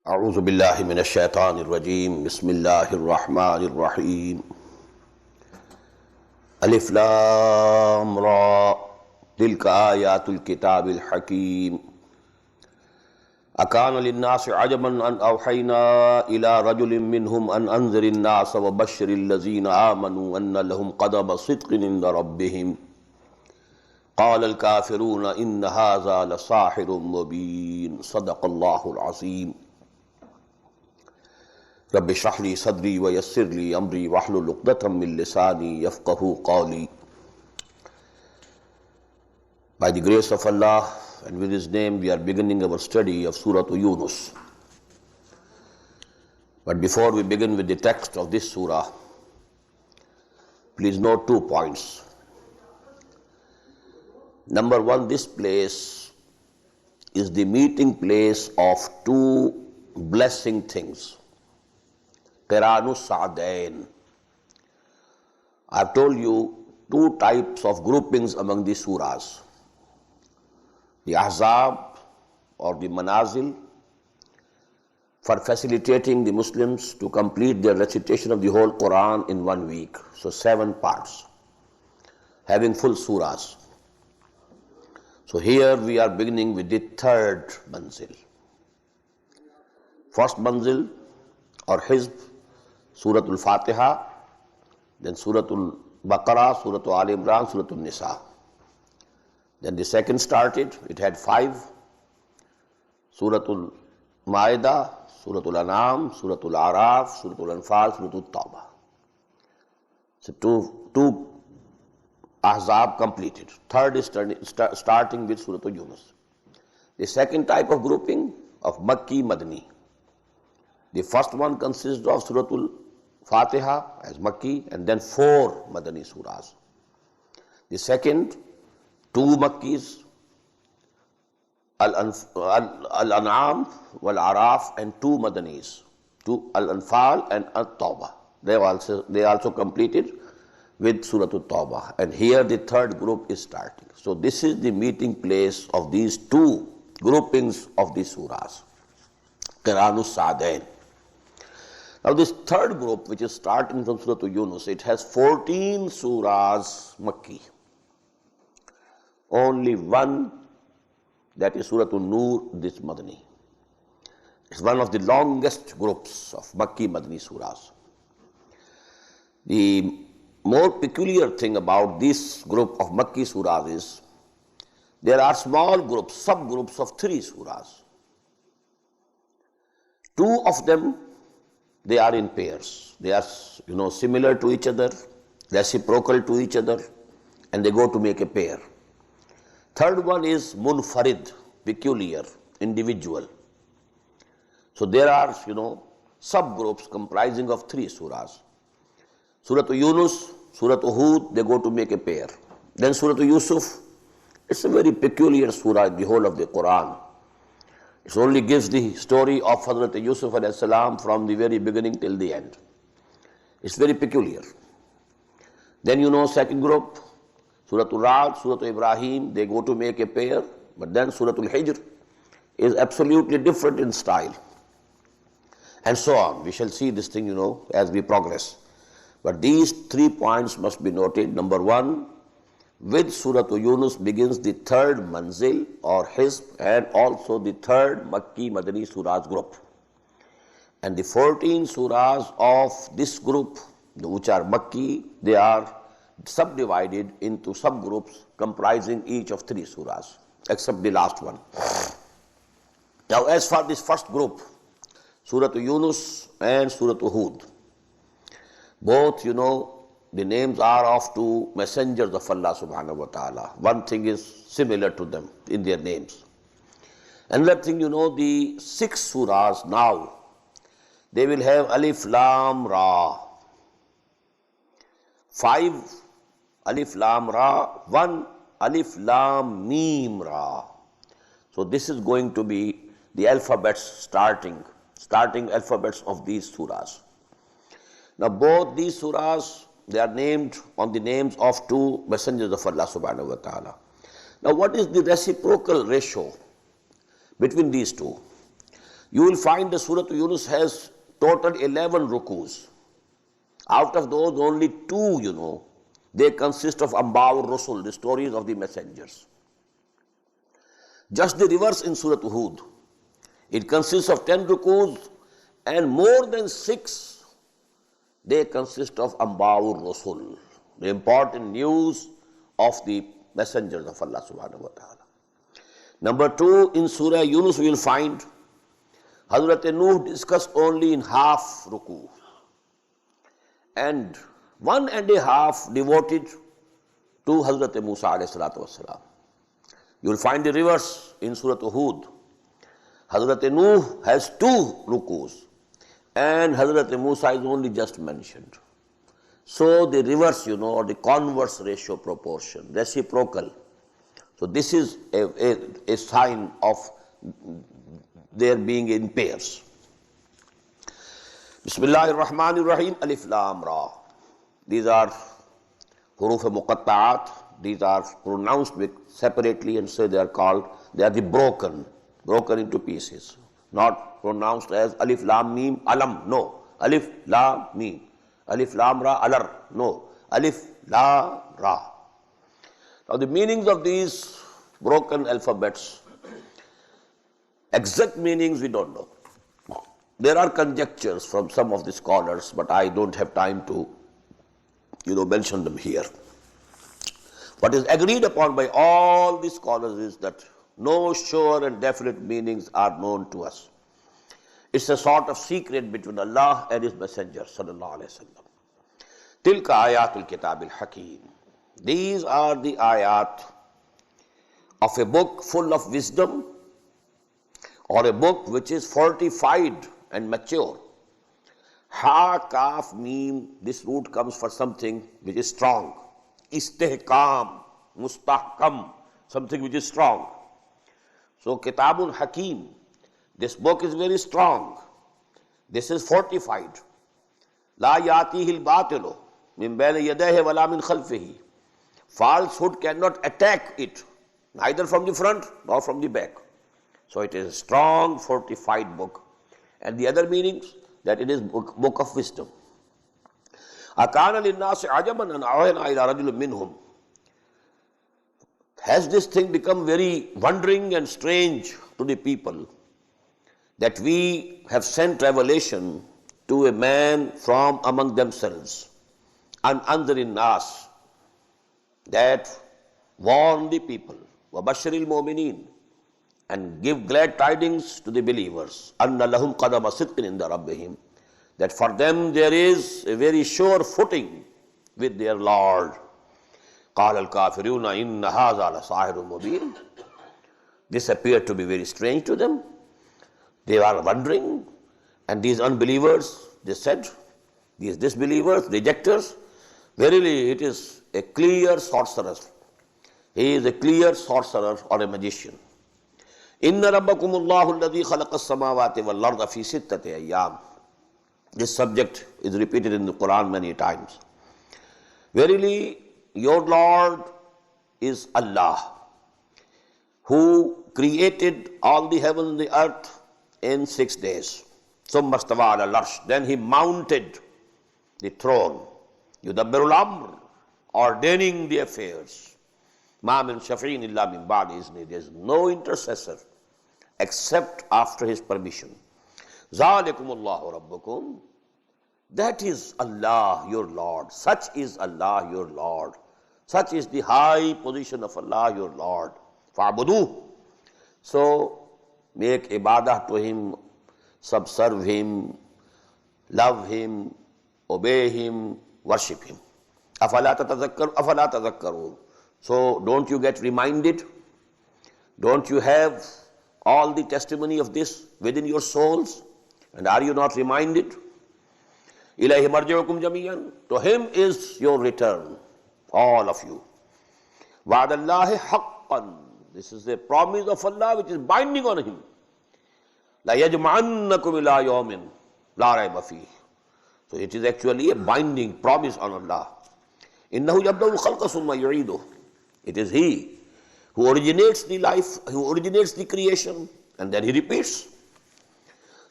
أعوذ بالله من الشيطان الرجيم بسم الله الرحمن الرحيم ألف لام را تلك آيات الكتاب الحكيم أكان للناس عجبا أن أوحينا إلى رجل منهم أن أنذر الناس وبشر الذين آمنوا أن لهم قدم صدق عند ربهم قال الكافرون إن هذا لساحر مبين صدق الله العظيم رب اشرح لي صدري ويسر لي أمري واحلل عقدة من لساني يفقهوا قولي. By the grace of Allah and with His name we are beginning our study of Surah Yunus. But before we begin with the text of this surah, please note 2 points. Number one, this place is the meeting place of 2 blessing things. Qiranus Sa'dain. I have told you 2 types of groupings among the surahs. The Ahzab or the Manazil for facilitating the Muslims to complete their recitation of the whole Quran in 1 week. So 7 parts, having full surahs. So here we are beginning with the 3rd manzil. First manzil or hizb, Suratul Fatiha, then Suratul Baqarah, Suratul Al Imran, Suratul Nisa. Then the second started, it had 5, Suratul Ma'idah, Suratul An'am, Suratul Araf, Suratul Anfal, Suratul Tawbah. So two Ahzab completed. Third is starting with Suratul Yunus. The second type of grouping of Makki Madani. The first one consists of Suratul Fatiha as Makki and then 4 Madani surahs. The second, 2 Makkis, Al-An'am wal-Araf, and 2 Madanis, Al-Anfal and At-Tawbah. They also completed with Suratul Tawbah. And here the 3rd group is starting. So this is the meeting place of these 2 groupings of the surahs. Qiranus Sa'dain. Now this 3rd group, which is starting from Surah Yunus, it has 14 surahs Makki. Only 1, that is Surah Nur, this Madani. It's one of the longest groups of Makki Madani surahs. The more peculiar thing about this group of Makki surahs is there are small groups, subgroups of 3 surahs. 2 of them, they are in pairs. They are, similar to each other, reciprocal to each other, and they go to make a pair. 3rd one is munfarid, peculiar, individual. So there are, subgroups comprising of 3 surahs. Surah Yunus, Surah Hud, they go to make a pair. Then Surah Yusuf, it's a very peculiar surah in the whole of the Quran. It only gives the story of Hazrat Yusuf alayhi salam from the very beginning till the end. It's very peculiar. Then second group, Surah Ra'd, Surah Ibrahim, they go to make a pair. But then Surah Hijr is absolutely different in style. And so on. We shall see this thing, as we progress. But these 3 points must be noted. Number 1, with Surah Yunus begins the 3rd manzil or hizb and also the 3rd Makki Madani surahs group. And the 14 surahs of this group, which are Makki, they are subdivided into subgroups comprising each of 3 surahs, except the last one. Now as for this first group, Surah Yunus and Surah Hud, both, the names are of 2 messengers of Allah subhanahu wa ta'ala. One thing is similar to them in their names. Another thing, the 6 surahs now, they will have Alif Lam Ra. 5 Alif Lam Ra, 1 Alif Lam Mim Ra. So this is going to be the alphabets starting alphabets of these surahs. Now both these surahs, they are named on the names of 2 messengers of Allah subhanahu wa ta'ala. Now what is the reciprocal ratio between these two? You will find the Surah Yunus has total 11 rukus. Out of those, only 2, they consist of Amba'ur Rasul, the stories of the messengers. Just the reverse in Surah Hud. It consists of 10 rukus and more than 6, they consist of Amba'ur Rasul, the important news of the messengers of Allah subhanahu wa ta'ala. Number 2, in Surah Yunus we will find Hazrat Nuh discussed only in half ruku and 1.5 devoted to Hazrat Musa alayhi salatu wasalam. You will find the reverse in Surah Hud. Hazrat Nuh has 2 rukus and Hazrat Musa is only just mentioned. So the reverse, or the converse ratio proportion, reciprocal. So this is a sign of their being in pairs. Bismillahir Rahmanir Rahim, Alif Lam Ra. These are huruf muqatta'at. These are pronounced separately and so they are the broken into pieces. Not pronounced as Alif Lam Mim Alam, no. Alif Lam Mim. Alif Lam Ra Alar, no. Alif La Ra. Now the meanings of these broken alphabets, exact meanings we don't know. There are conjectures from some of the scholars, but I don't have time to, mention them here. What is agreed upon by all the scholars is that no sure and definite meanings are known to us. It's a sort of secret between Allah and His Messenger sallallahu alaihi wasallam. Tilka ayatul kitabil hakim. These are the ayat of a book full of wisdom or a book which is fortified and mature. Ha, kaf, mim, this root comes for something which is strong. Istihkam, mustahkam, something which is strong. So Kitabun Hakim, this book is very strong. This is fortified. La yatihi al-batilu min bayni yadayhi wala min khalfihi. Falsehood cannot attack it, neither from the front nor from the back. So it is a strong, fortified book. And the other meanings, that it is book of wisdom. Akana linnasi ajaban an awhayna ila rajulin minhum. Has this thing become very wondering and strange to the people that we have sent revelation to a man from among themselves, an anzirin nas, that warn the people, وَبَشِّرِ الْمُؤْمِنِينَ, and give glad tidings to the believers, أَنَّ لَهُمْ قَدَمَ صِدْقٍ عِنْدَ رَبِّهِمْ, that for them there is a very sure footing with their Lord. قَالَ الْكَافِرُونَ إِنَّ هَذَا لَسَاحِرٌ مُبِينٌ. This appeared to be very strange to them. They were wondering, and these unbelievers, they said, these disbelievers, rejectors, verily it is a clear sorcerer. He is a clear sorcerer or a magician. Inna rabbakumullahu alladhi khalaqa as-samawati wal arda fi sittati ayyam. This subject is repeated in the Quran many times. Verily, your Lord is Allah, who created all the heaven and the earth in 6 days. Summa stawa ala al-arsh. Then He mounted the throne. Yudabbirul amr, ordaining the affairs. Ma min shafi'in illa min ba'di izni. There is no intercessor except after His permission. Zalikumullahu rabbukum. That is Allah, your Lord. Such is Allah, your Lord. Such is the high position of Allah, your Lord. Fa'buduh. So make ibadah to Him, subserve Him, love Him, obey Him, worship Him. Afala tadhakkarun. So don't you get reminded? Don't you have all the testimony of this within your souls? And are you not reminded? Ilayhi marji'ukum jami'an. To Him is your return, all of you. Wa'adallahi haqqan. This is the promise of Allah which is binding on Him. La yajma'annakum ila yawmin la rayba fihi. So it is actually a binding promise on Allah. Innahu yabda'ul khalqa summa yu'iduh. It is He who originates the life, who originates the creation, and then He repeats.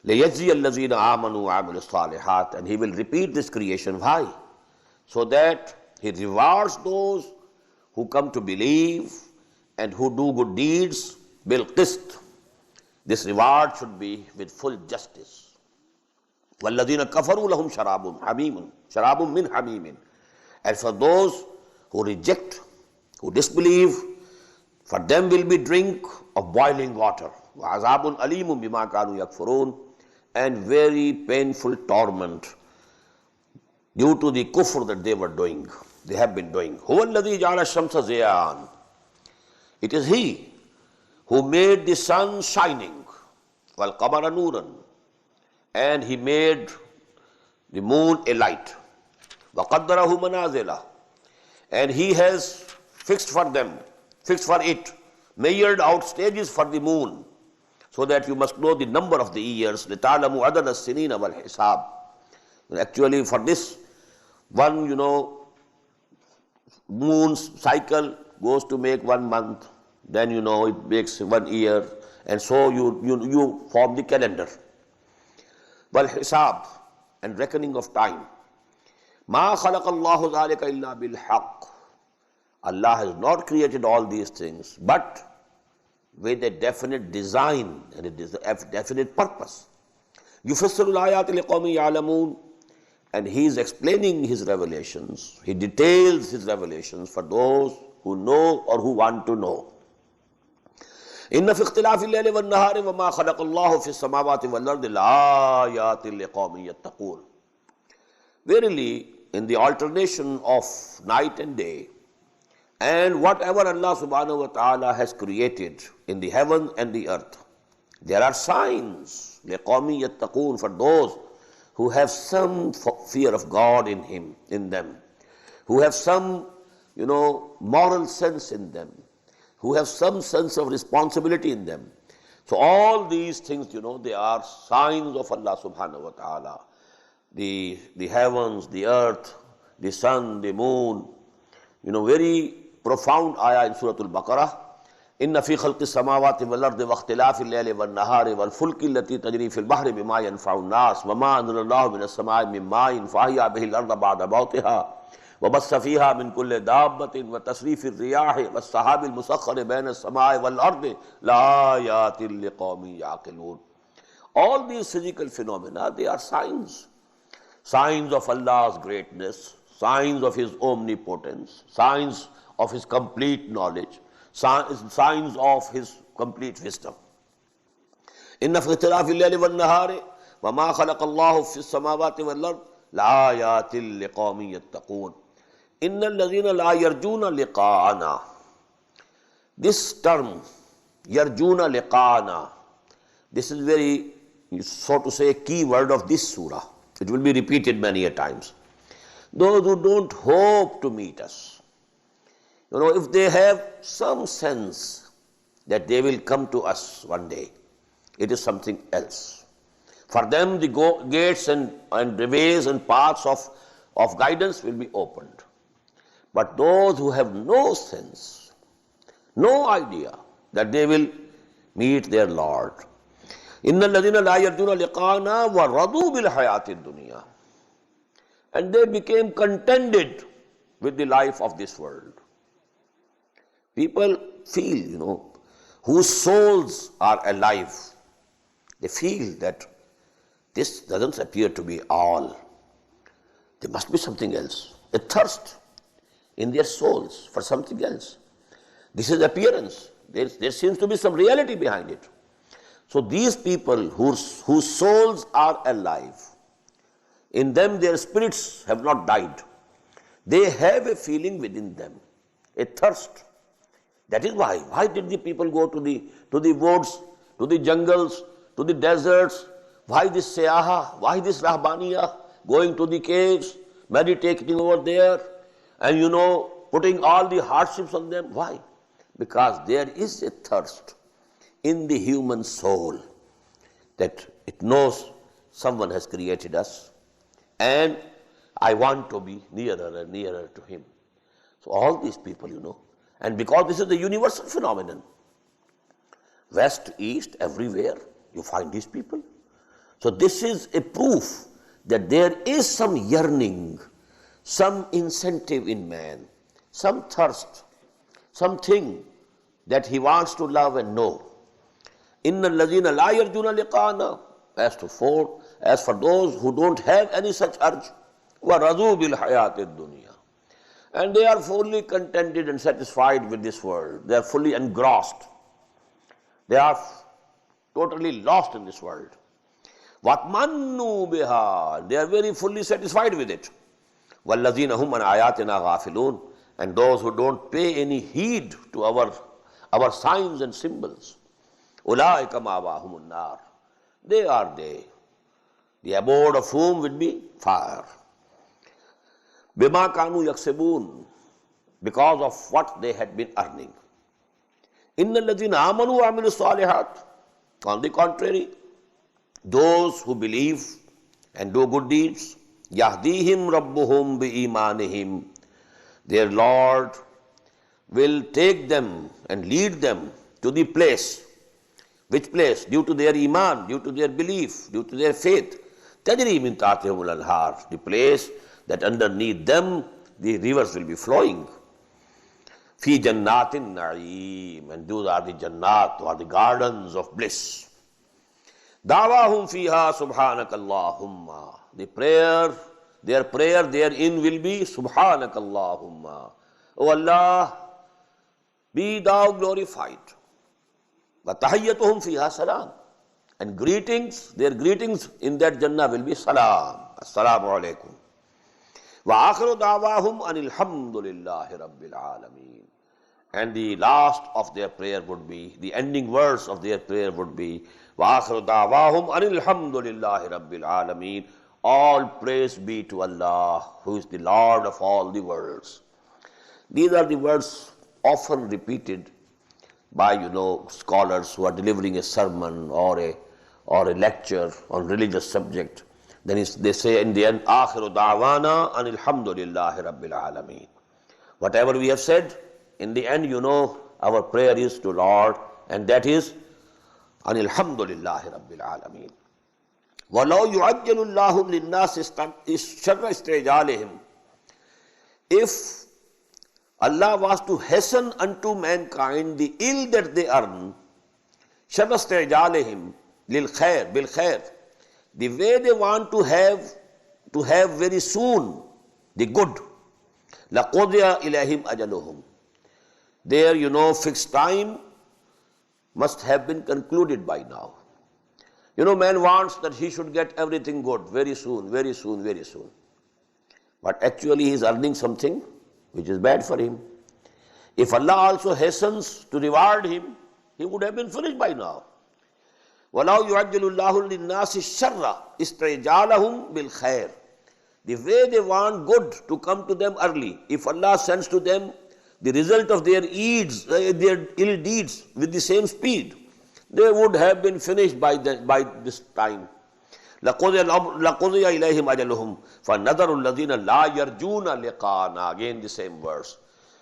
لَيَجْزِيَ الَّذِينَ آمَنُوا وَعَمِلُوا الصَّالِحَاتِ, and he will repeat this creation. Why? So that he rewards those who come to believe and who do good deeds bil-qist. This reward should be with full justice. وَالَّذِينَ كَفَرُوا لَهُمْ شَرَابٌ مِّنْ حَمِيمٍ. And for those who reject, who disbelieve, for them will be drink of boiling water. وَعَذَابٌ أَلِيمٌ بِمَا كَانُوا يَكْفُرُونَ. And very painful torment due to the kufr that they were doing, they have been doing. هُوَ الَّذِي جَعَلَ الشَّمْسَ ضِيَاءً. It is he who made the sun shining, وَالْقَمَرَ نُورًا, and he made the moon a light, وَقَدَّرَهُ مَنَازِلَ, and he has fixed for it, measured out stages for the moon, so that you must know the number of the years. لِتَعْلَمُوا عَدَدَ السِّنِينَ وَالْحِسَابِ. Actually, for this one, moon's cycle goes to make 1 month, then it makes 1 year, and so you form the calendar. وَالْحِسَابِ, and reckoning of time. مَا خَلَقَ اللَّهُ ذَلِكَ إِلَّا بِالْحَقِّ. Allah has not created all these things, but with a definite design and a definite purpose. يُفَسِّرُ الْآيَاتِ لِقَوْمٍ يَعْلَمُونَ. And he is explaining his revelations. He details his revelations for those who know or who want to know. إِنَّ فِي اخْتِلَافِ اللَّيْلِ وَالنَّهَارِ وَمَا خَلَقَ اللَّهُ فِي السَّمَاوَاتِ وَالْأَرْضِ لَآيَاتٍ لِقَوْمٍ يَتَّقُونَ. Verily, in the alternation of night and day, and whatever Allah subhanahu wa ta'ala has created in the heaven and the earth, there are signs, لِقَوْمٍ يَتَّقُونَ, for those who have some fear of God in them, who have some, moral sense in them, who have some sense of responsibility in them. So all these things, they are signs of Allah subhanahu wa ta'ala. The heavens, the earth, the sun, the moon, very profound ayah in Surah Al-Baqarah. إِنَّ فِي خَلْقِ السَّمَاوَاتِ وَالْأَرْضِ وَاخْتِلَافِ اللَّيْلِ وَالنَّهَارِ وَالْفُلْكِ الَّتِي تَجْرِي فِي الْبَحْرِ بِمَا يَنْفَعُ النَّاسَ وَمَا أَنزَلَ اللَّهُ مِنَ السَّمَاءِ مِن مَّاءٍ فَأَحْيَا بِهِ الْأَرْضَ بَعْدَ مَوْتِهَا وَبَثَّ فِيهَا مِن كُلِّ دَابَّةٍ وَتَصْرِيفِ الرِّيَاحِ وَالسَّحَابِ الْمُسَخَّرِ بَيْنَ السَّمَاءِ وَالْأَرْضِ لَآيَاتٍ لِقَوْمٍ يَعْقِلُونَ. All these physical phenomena, they are signs. Signs of Allah's greatness, signs of His omnipotence, signs of His complete knowledge, signs of His complete wisdom. إِنَّ فِي اخْتِلَافِ اللَّيْلِ وَالنَّهَارِ وَمَا خَلَقَ اللَّهُ فِي السَّمَاوَاتِ وَالْأَرْضِ لَآيَاتٍ لِقَوْمٍ يَتَّقُونَ. إِنَّ الَّذِينَ لَا يَرْجُونَ لِقَاءَنَا. This term, يَرْجُونَ لِقَاءَنَا, this is very, so to say, a key word of this surah. It will be repeated many a times. Those who don't hope to meet us, if they have some sense that they will come to us one day, it is something else. For them, the gates and the ways and paths of guidance will be opened. But those who have no sense, no idea that they will meet their Lord, إِنَّ الَّذِينَ لَا يَرْجُونَ لِقَاءَنَا وَرَضُوا بِالْحَيَاةِ الدُّنْيَا. And they became contented with the life of this world. People feel, whose souls are alive, they feel that this doesn't appear to be all. There must be something else. A thirst in their souls for something else. This is appearance. There seems to be some reality behind it. So these people whose souls are alive, in them their spirits have not died. They have a feeling within them, a thirst. That is why. Why did the people go to the woods, to the jungles, to the deserts? Why this seyaha? Why this rahbaniya? Going to the caves, meditating over there, and putting all the hardships on them. Why? Because there is a thirst in the human soul that it knows someone has created us and I want to be nearer and nearer to Him. So all these people, and because this is the universal phenomenon, west, east, everywhere, you find these people. So this is a proof that there is some yearning, some incentive in man, some thirst, something that he wants to love and know. illALLAH la yarjuna liqana. As for those who don't have any such urge, وَرَضُوا بِالْحَيَاةِ الدُّنْيَا, and they are fully contented and satisfied with this world. They are fully engrossed. They are totally lost in this world. وَاتْمَنُّوا بِهَا, they are very fully satisfied with it. وَالَّذِينَ هُمْ عَنْ آيَاتِنَا غَافِلُونَ, and those who don't pay any heed to our signs and symbols. أُولَٰئِكَ مَأْوَاهُمُ النَّارُ, they are they, the abode of whom will be fire. بِمَا كَانُوا يَكْسِبُونَ, because of what they had been earning. إِنَّ الَّذِينَ آمَنُوا وَعَمِلُوا الصَّالِحَاتِ, on the contrary, those who believe and do good deeds, يَهْدِيهِمْ رَبُّهُمْ بِإِيمَانِهِمْ, their Lord will take them and lead them to the place. Which place? Due to their iman, due to their belief, due to their faith. تَجْرِي مِنْ تَحْتِهِمُ الْأَنْهَارُ, the place that underneath them the rivers will be flowing. فِي جَنَّاتٍ النَّعِيمِ, and those are the jannat, or the gardens of bliss. دَعْوَاهُمْ فِيهَا سُبْحَانَكَ اللَّهُمَّ, their prayer therein will be Subhanaka Allahumma, O Allah, be thou glorified. وَتَحِيَّتُهُمْ فِيهَا salam, and their greetings in that Jannah will be salam, assalamu alaikum. وَآخِرُ دَعْوَاهُمْ أَنِ الْحَمْدُ لِلَّهِ رَبِّ الْعَالَمِينَ, and the last of their prayer would be, the ending verse of their prayer would be وَآخِرُ دَعْوَاهُمْ أَنِ الْحَمْدُ لِلَّهِ رَبِّ الْعَالَمِينَ, all praise be to Allah, who is the Lord of all the worlds. These are the words often repeated by scholars who are delivering a sermon or a lecture on religious subject. Then they say in the end, آخِرُ دَعْوَانَا أَنِ الْحَمْدُ لِلَّهِ رَبِّ الْعَالَمِينَ. Whatever we have said, in the end, our prayer is to Lord, and that is أَنِ الْحَمْدُ لِلَّهِ رَبِّ الْعَالَمِينَ. وَلَوْ يُعَجِّلُ اللَّهُ لِلنَّاسِ شَرَّ اسْتِعْجَالِهِمْ, if Allah was to hasten unto mankind the ill that they earn, شَرَّ اسْتِعْجَالِهِمْ لِلْخَيْرِ بِالْخَيْرِ, the way they want to have very soon the good, لَقُضِيَ إِلَيْهِمْ أَجَلُهُمْ, their fixed time must have been concluded by now. Man wants that he should get everything good very soon, very soon, very soon. But actually he is earning something which is bad for him. If Allah also hastens to reward him, he would have been finished by now. وَلَوْ يُعَجِّلُ اللَّهُ لِلنَّاسِ الشَّرَّ اسْتِعْجَالَهُمْ بِالْخَيْرِ, the way they want good to come to them early, if Allah sends to them the result of their their ill deeds with the same speed, they would have been finished by this time. لَقُضِيَ إِلَيْهِمْ أَجَلُهُمْ فَنَذَرُ الَّذِينَ لَا يَرْجُونَ لِقَاءَنَا, again the same verse.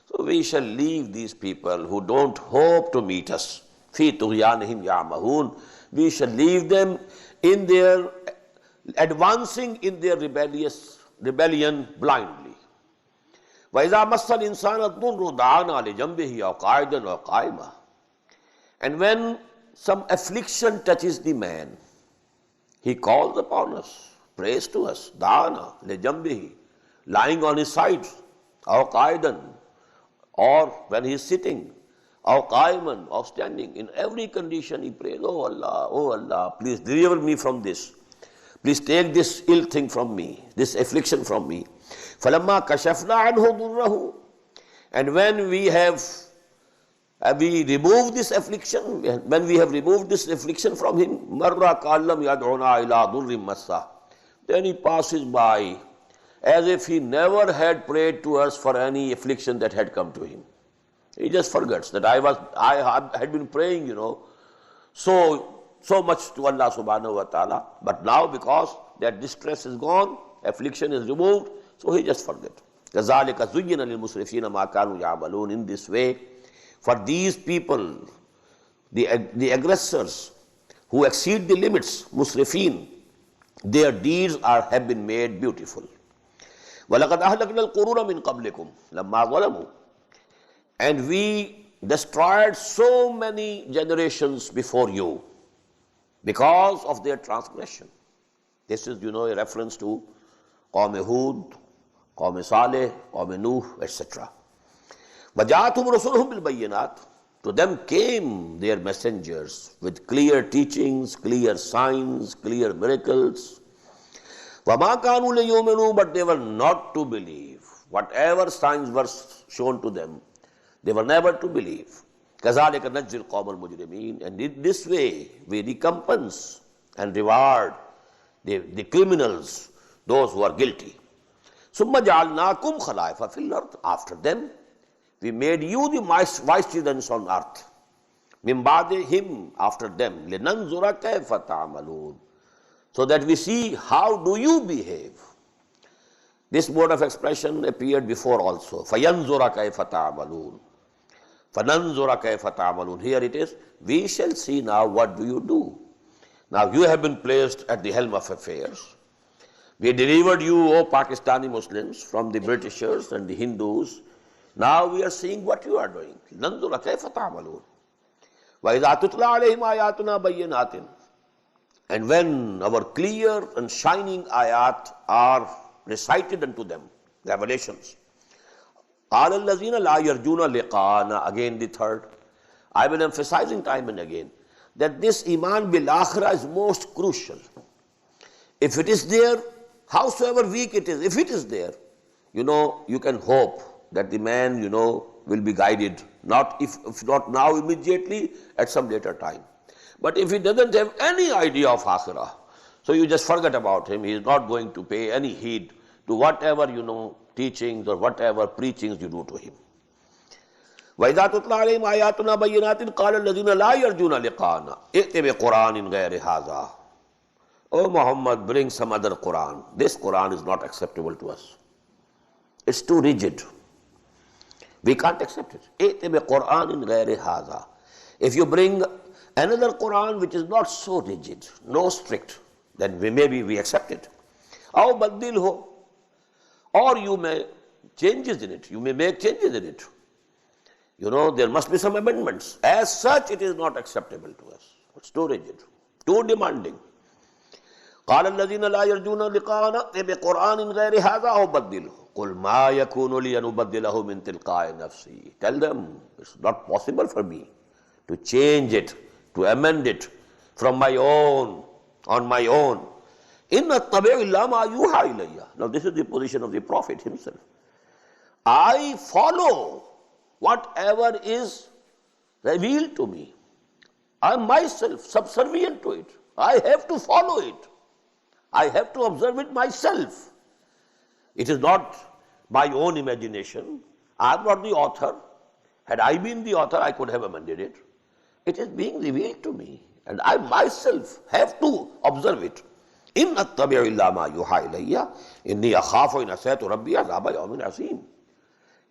So we shall leave these people who don't hope to meet us. فِي طُغْيَانِهِمْ يَعْمَهُونَ, we shall leave them in their advancing in their rebellion blindly. وَإِذَا مَسَّ الْإِنسَانَ الضُّرُّ دَعَانَا لِجَنبِهِ أَوْ قَاعِدًا أَوْ قَائِمًا, and when some affliction touches the man, he calls upon us, prays to us, da'ana lejambihi, lying on his side, aw qaidan, or when he is sitting, aw qaiman, or standing. In every condition he prays, oh Allah, please deliver me from this. Please take this ill thing from me, this affliction from me. فَلَمَّا كَشَفْنَا عَنْهُ ضُرَّهُ, and when we remove this affliction, when we have removed this affliction from him, مَرَّ كَالَّمْ يَدْعُنَا إِلَىٰ ضُرٍّ مَسَّهُ, then he passes by as if he never had prayed to us for any affliction that had come to him. He just forgets that I had been praying, so much to Allah subhanahu wa ta'ala, but now because that distress is gone, affliction is removed, so he just forgets. كَذَلِكَ زُيِّنَ لِلْمُسْرِفِينَ مَا كَانُوا يَعْمَلُونَ, in this way, for these people, the aggressors who exceed the limits, musrifin, Their deeds have been made beautiful. وَلَقَدْ أَهْلَكْنَا الْقُرُونَ مِنْ قَبْلِكُمْ لَمَّا ظَلَمُوا. And we destroyed so many generations before you because of their transgression. This is, a reference to Qawm Hud, Qawm Saleh, Qawm Nuh, etc. وَجَاءَتْهُمْ رُسُلُهُمْ بِالْبَيِّنَاتِ. To them came their messengers with clear teachings, clear signs, clear miracles. وَمَا كَانُوا لِيُؤْمِنُوا. But they were not to believe. Whatever signs were shown to them, they were never to believe. كَذَلِكَ نَجْزِي الْقَوْمَ الْمُجْرِمِينَ. And in this way, we recompense and reward the criminals, those who are guilty. ثُمَّ جَعَلْنَاكُمْ خَلَائِفَ فِي الْأَرْضِ. After them, we made you the vicegerents on earth. مِنْ بَعْدِهِمْ. After them. لِنَنْظُرَ كَيْفَ تَعْمَلُونَ. So that we see how do you behave. This mode of expression appeared before also. فَيَنْظُرَ كَيْفَ تَعْمَلُونَ. فَنَنْظُرَ كَيْفَ تَعْمَلُونَ. Here it is, we shall see now what do you do. Now you have been placed at the helm of affairs. We delivered you, O Pakistani Muslims, from the Britishers and the Hindus. Now we are seeing what you are doing. نَنْظُرَ كَيْفَ تَعْمَلُونَ. وَإِذَا تُتْلَى عَلَيْهِمْ آيَاتُنَا بَيِّنَاتٍ. And when our clear and shining ayat are recited unto them, revelations. قَالَ الَّذِينَ لَا يَرْجُونَ لِقَاءَنَا. Again the third. I've been emphasizing time and again that this iman bil akhirah is most crucial. If it is there, howsoever weak it is, if it is there, you can hope that the man, will be guided. Not if not now immediately, at some later time. But if he doesn't have any idea of akhirah, so you just forget about him. He is not going to pay any heed to whatever, teachings or whatever preachings you do to him. وَإِذَا تُتْلَى عَلَيْهِمْ آيَاتُنَا بَيِّنَاتٍ قَالَ الَّذِينَ لَا يَرْجُونَ لِقَاءَنَا ائْتِ بِقُرْآنٍ غَيْرِ هَذَا. O Muhammad, bring some other Quran. This Quran is not acceptable to us. It's too rigid. We can't accept it. ائْتِ بِقُرْآنٍ غَيْرِ هَذَا. If you bring another Quran which is not so rigid, no strict, then maybe we accept it. أَوْ بَدِّلْهُ. Or you may changes in it. You may make changes in it. There must be some amendments. As such, it is not acceptable to us. It's too rigid, too demanding. قَالَ الَّذِينَ لَا يَرْجُونَ لِقَاءَنَا ائْتِ بِقُرْآنٍ غَيْرِ هَذَا أَوْ بَدِّلْهُ قُلْ مَا يَكُونُ لِي أَنْ أُبَدِّلَهُ مِنْ تِلْقَاءِ نَفْسِي. Tell them, it's not possible for me to change it, to amend it from my own, on my own. إِنَّ أَتَّبِعُ إِلَّا مَا يُوحَى إِلَيَّ. Now this is the position of the Prophet himself. I follow whatever is revealed to me. I am myself subservient to it. I have to follow it. I have to observe it myself. It is not my own imagination. I am not the author. Had I been the author, I could have amended it. It is being revealed to me, and I myself have to observe it. إِنْ أَتَّبِعُ إِلَّا مَا يُوحَى إِلَيَّ إِنِّي أَخَافُ إِنْ عَصَيْتُ رَبِّي عَذَابَ يَوْمٍ عَظِيمٍ.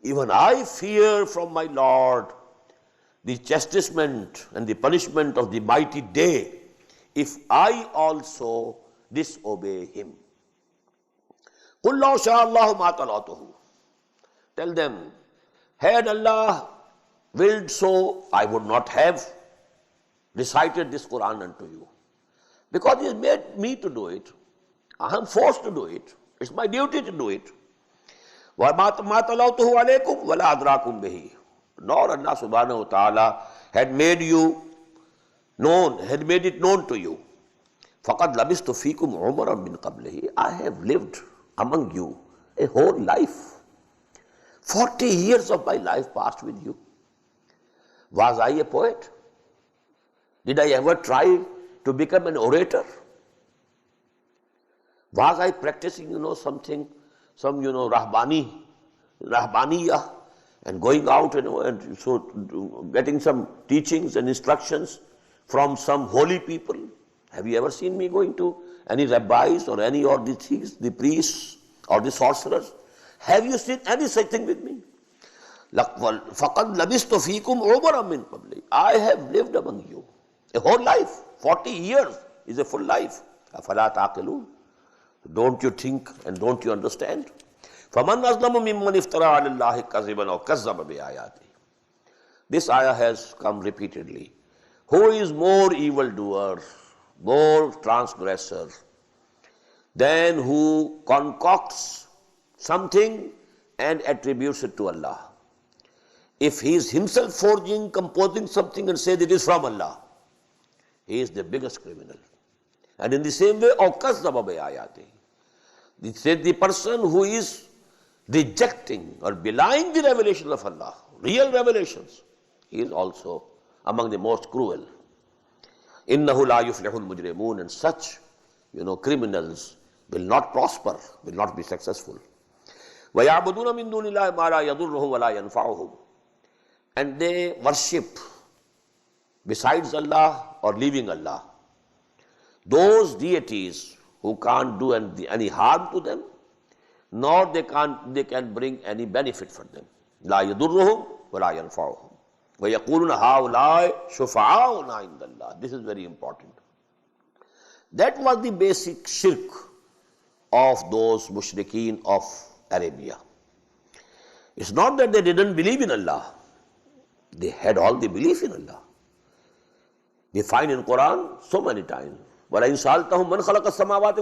Even I fear from my Lord the chastisement and the punishment of the mighty day if I also disobey him. قُلْ لَوْ شَاءَ اللَّهُ مَا تَلَوْتُهُ. Tell them, had Allah willed so, I would not have recited this Quran unto you. Because He has made me to do it. I am forced to do it. It's my duty to do it. وَمَا تَلَوْتُهُ عَلَيْكُمْ وَلَا أَدْرَاكُمْ بِهِ. Nor Allah subhanahu wa ta'ala had made you known, had made it known to you. فَقَدْ لَبِسْتُ فِيكُمْ عُمَرًا مِّن قَبْلِهِ. I have lived among you a whole life. 40 years of my life passed with you. Was I a poet? Did I ever try to become an orator? Was I practicing, something, some, rahbaniyah, and going out, and so getting some teachings and instructions from some holy people? Have you ever seen me going to any rabbis or any of the things, the priests or the sorcerers? Have you seen any such thing with me? فَقَدْ لَبِسْتُ فِيكُمْ عُمَرًا مِّن قَبْلِي. I have lived among you a whole life. 40 years is a full life. أَفَلَا تَعْقِلُونَ. Don't you think and don't you understand? فَمَنْ أَظْلَمُ مِمَّنِ افْتَرَى عَلَى اللَّهِ كَذِبًا أَوْ كَذَّبَ بِآيَاتِهِ. This ayah has come repeatedly. Who is more evildoer, more transgressor, than who concocts something and attributes it to Allah? If he is himself forging, composing something and says it is from Allah, he is the biggest criminal. And in the same way, أَوْ كَذَّبَ بِآيَاتِهِ. It said the person who is rejecting or belying the revelation of Allah, real revelations, he is also among the most cruel. إِنَّهُ لَا يُفْلِحُ الْمُجْرِمُونَ. And such, criminals will not prosper, will not be successful. وَيَعْبُدُونَ مِن دُونِ اللَّهِ مَا لَا يَضُرُّهُمْ وَلَا يَنْفَعُهُمْ. And they worship besides Allah or leaving Allah those deities who can't do any harm to them, nor they can bring any benefit for them. لَا يَضُرُّهُمْ وَلَا يَنْفَعُهُمْ. وَيَقُولُونَ هَؤُلَاءِ شُفَعَاؤُنَا عِندَ اللَّهِ. This is very important. That was the basic shirk of those mushrikeen of Arabia. It's not that they didn't believe in Allah. They had all the belief in Allah. We find in Quran so many times, وَلَئِنْ سَأَلْتَهُمْ مَنْ خَلَقَ السَّمَاوَاتِ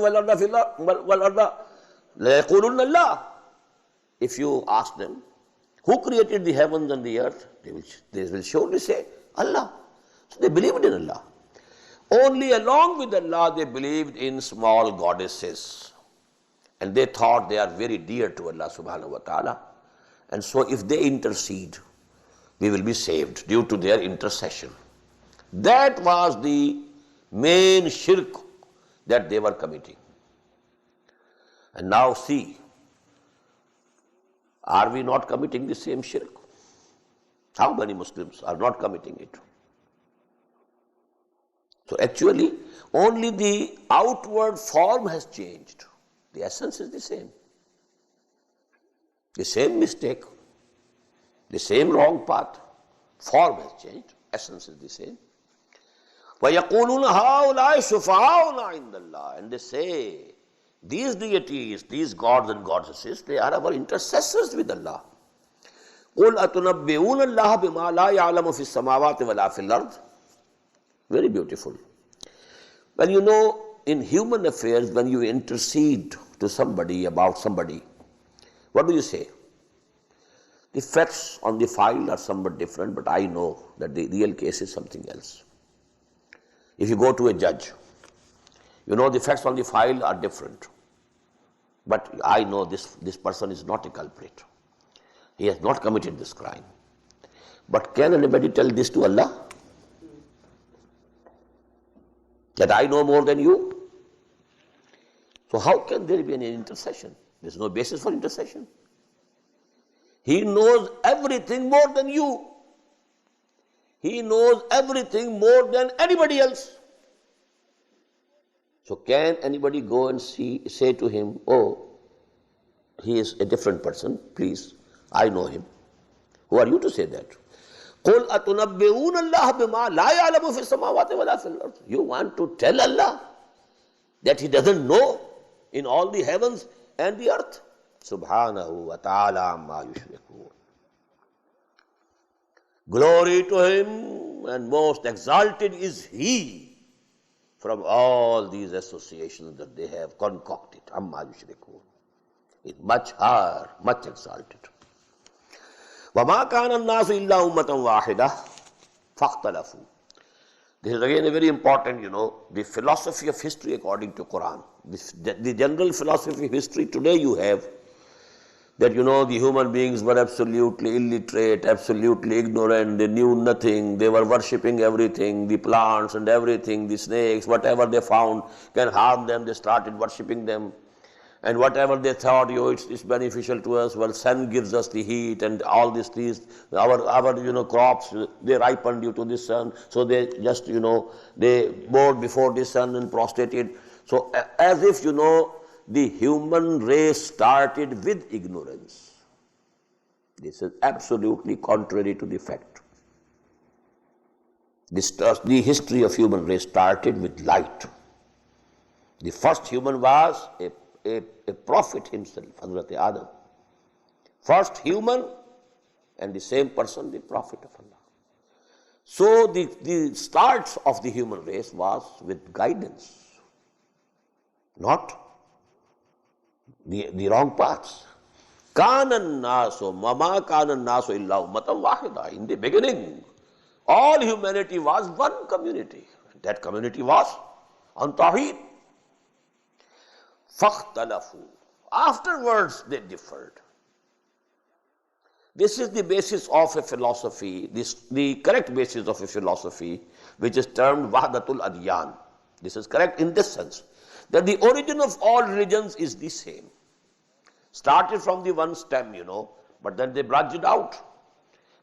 وَالْأَرْضَ لَيَقُولُنَّ اللَّهُ. If you ask them, who created the heavens and the earth? They will surely say, Allah. So they believed in Allah. Only along with Allah they believed in small goddesses. And they thought they are very dear to Allah subhanahu wa ta'ala. And so if they intercede, we will be saved due to their intercession. That was the main shirk that they were committing. And now see, are we not committing the same shirk? How many Muslims are not committing it? So actually, only the outward form has changed. The essence is the same. The same mistake, the same wrong path. Form has changed, essence is the same. وَيَقُولُونَ هَؤُلَاءِ شُفَعَاؤُنَا عِندَ اللَّهِ. And they say, these deities, these gods and goddesses, they are our intercessors with Allah. قُلْ أَتُنَبِّئُونَ اللَّهَ بِمَا لَا يَعْلَمُ فِي السَّمَاوَاتِ وَلَا فِي الْأَرْضِ. Very beautiful. Well, in human affairs, when you intercede to somebody about somebody, what do you say? The facts on the file are somewhat different, but I know that the real case is something else. If you go to a judge, the facts on the file are different. But I know this person is not a culprit. He has not committed this crime. But can anybody tell this to Allah? That I know more than you? So how can there be an intercession? There's no basis for intercession. He knows everything more than you. He knows everything more than anybody else. So can anybody go and say to him, oh, he is a different person, please, I know him. Who are you to say that? قُلْ أَتُنَبِّئُونَ اللَّهَ بِمَا لَا يَعْلَمُ فِي السَّمَاوَاتِ وَلَا فِي الْأَرْضِ. You want to tell Allah that He doesn't know in all the heavens and the earth? Subhanahu wa ta'ala amma yushrikun. Glory to Him, and most exalted is He from all these associations that they have concocted. Amma yushrikun. It's much higher, much exalted. وَمَا كَانَ النَّاسُ إِلَّا أُمَّةً وَاحِدَةً فَاخْتَلَفُوا. This is again a very important, the philosophy of history according to Quran. The general philosophy of history today you have that, the human beings were absolutely illiterate, absolutely ignorant, they knew nothing, they were worshipping everything, the plants and everything, the snakes, whatever they found can harm them, they started worshipping them. And whatever they thought, it's beneficial to us, well, sun gives us the heat and all these things, our crops, they ripen due to the sun, so they just, they bowed before the sun and prostrated. So as if, the human race started with ignorance. This is absolutely contrary to the fact. The history of human race started with light. The first human was a prophet himself, Hazrat Adam. First human, and the same person, the prophet of Allah. So the start of the human race was with guidance, not the wrong paths. Kanan naso, mama kanan naso illa ummatan wahida. In the beginning, all humanity was one community. That community was on Tawheed. Fakhtalafu. Afterwards they differed. This is the basis of a philosophy, the correct basis of a philosophy, which is termed Wahdatul Adyan. This is correct in this sense, that the origin of all religions is the same. Started from the one stem, but then they branched out.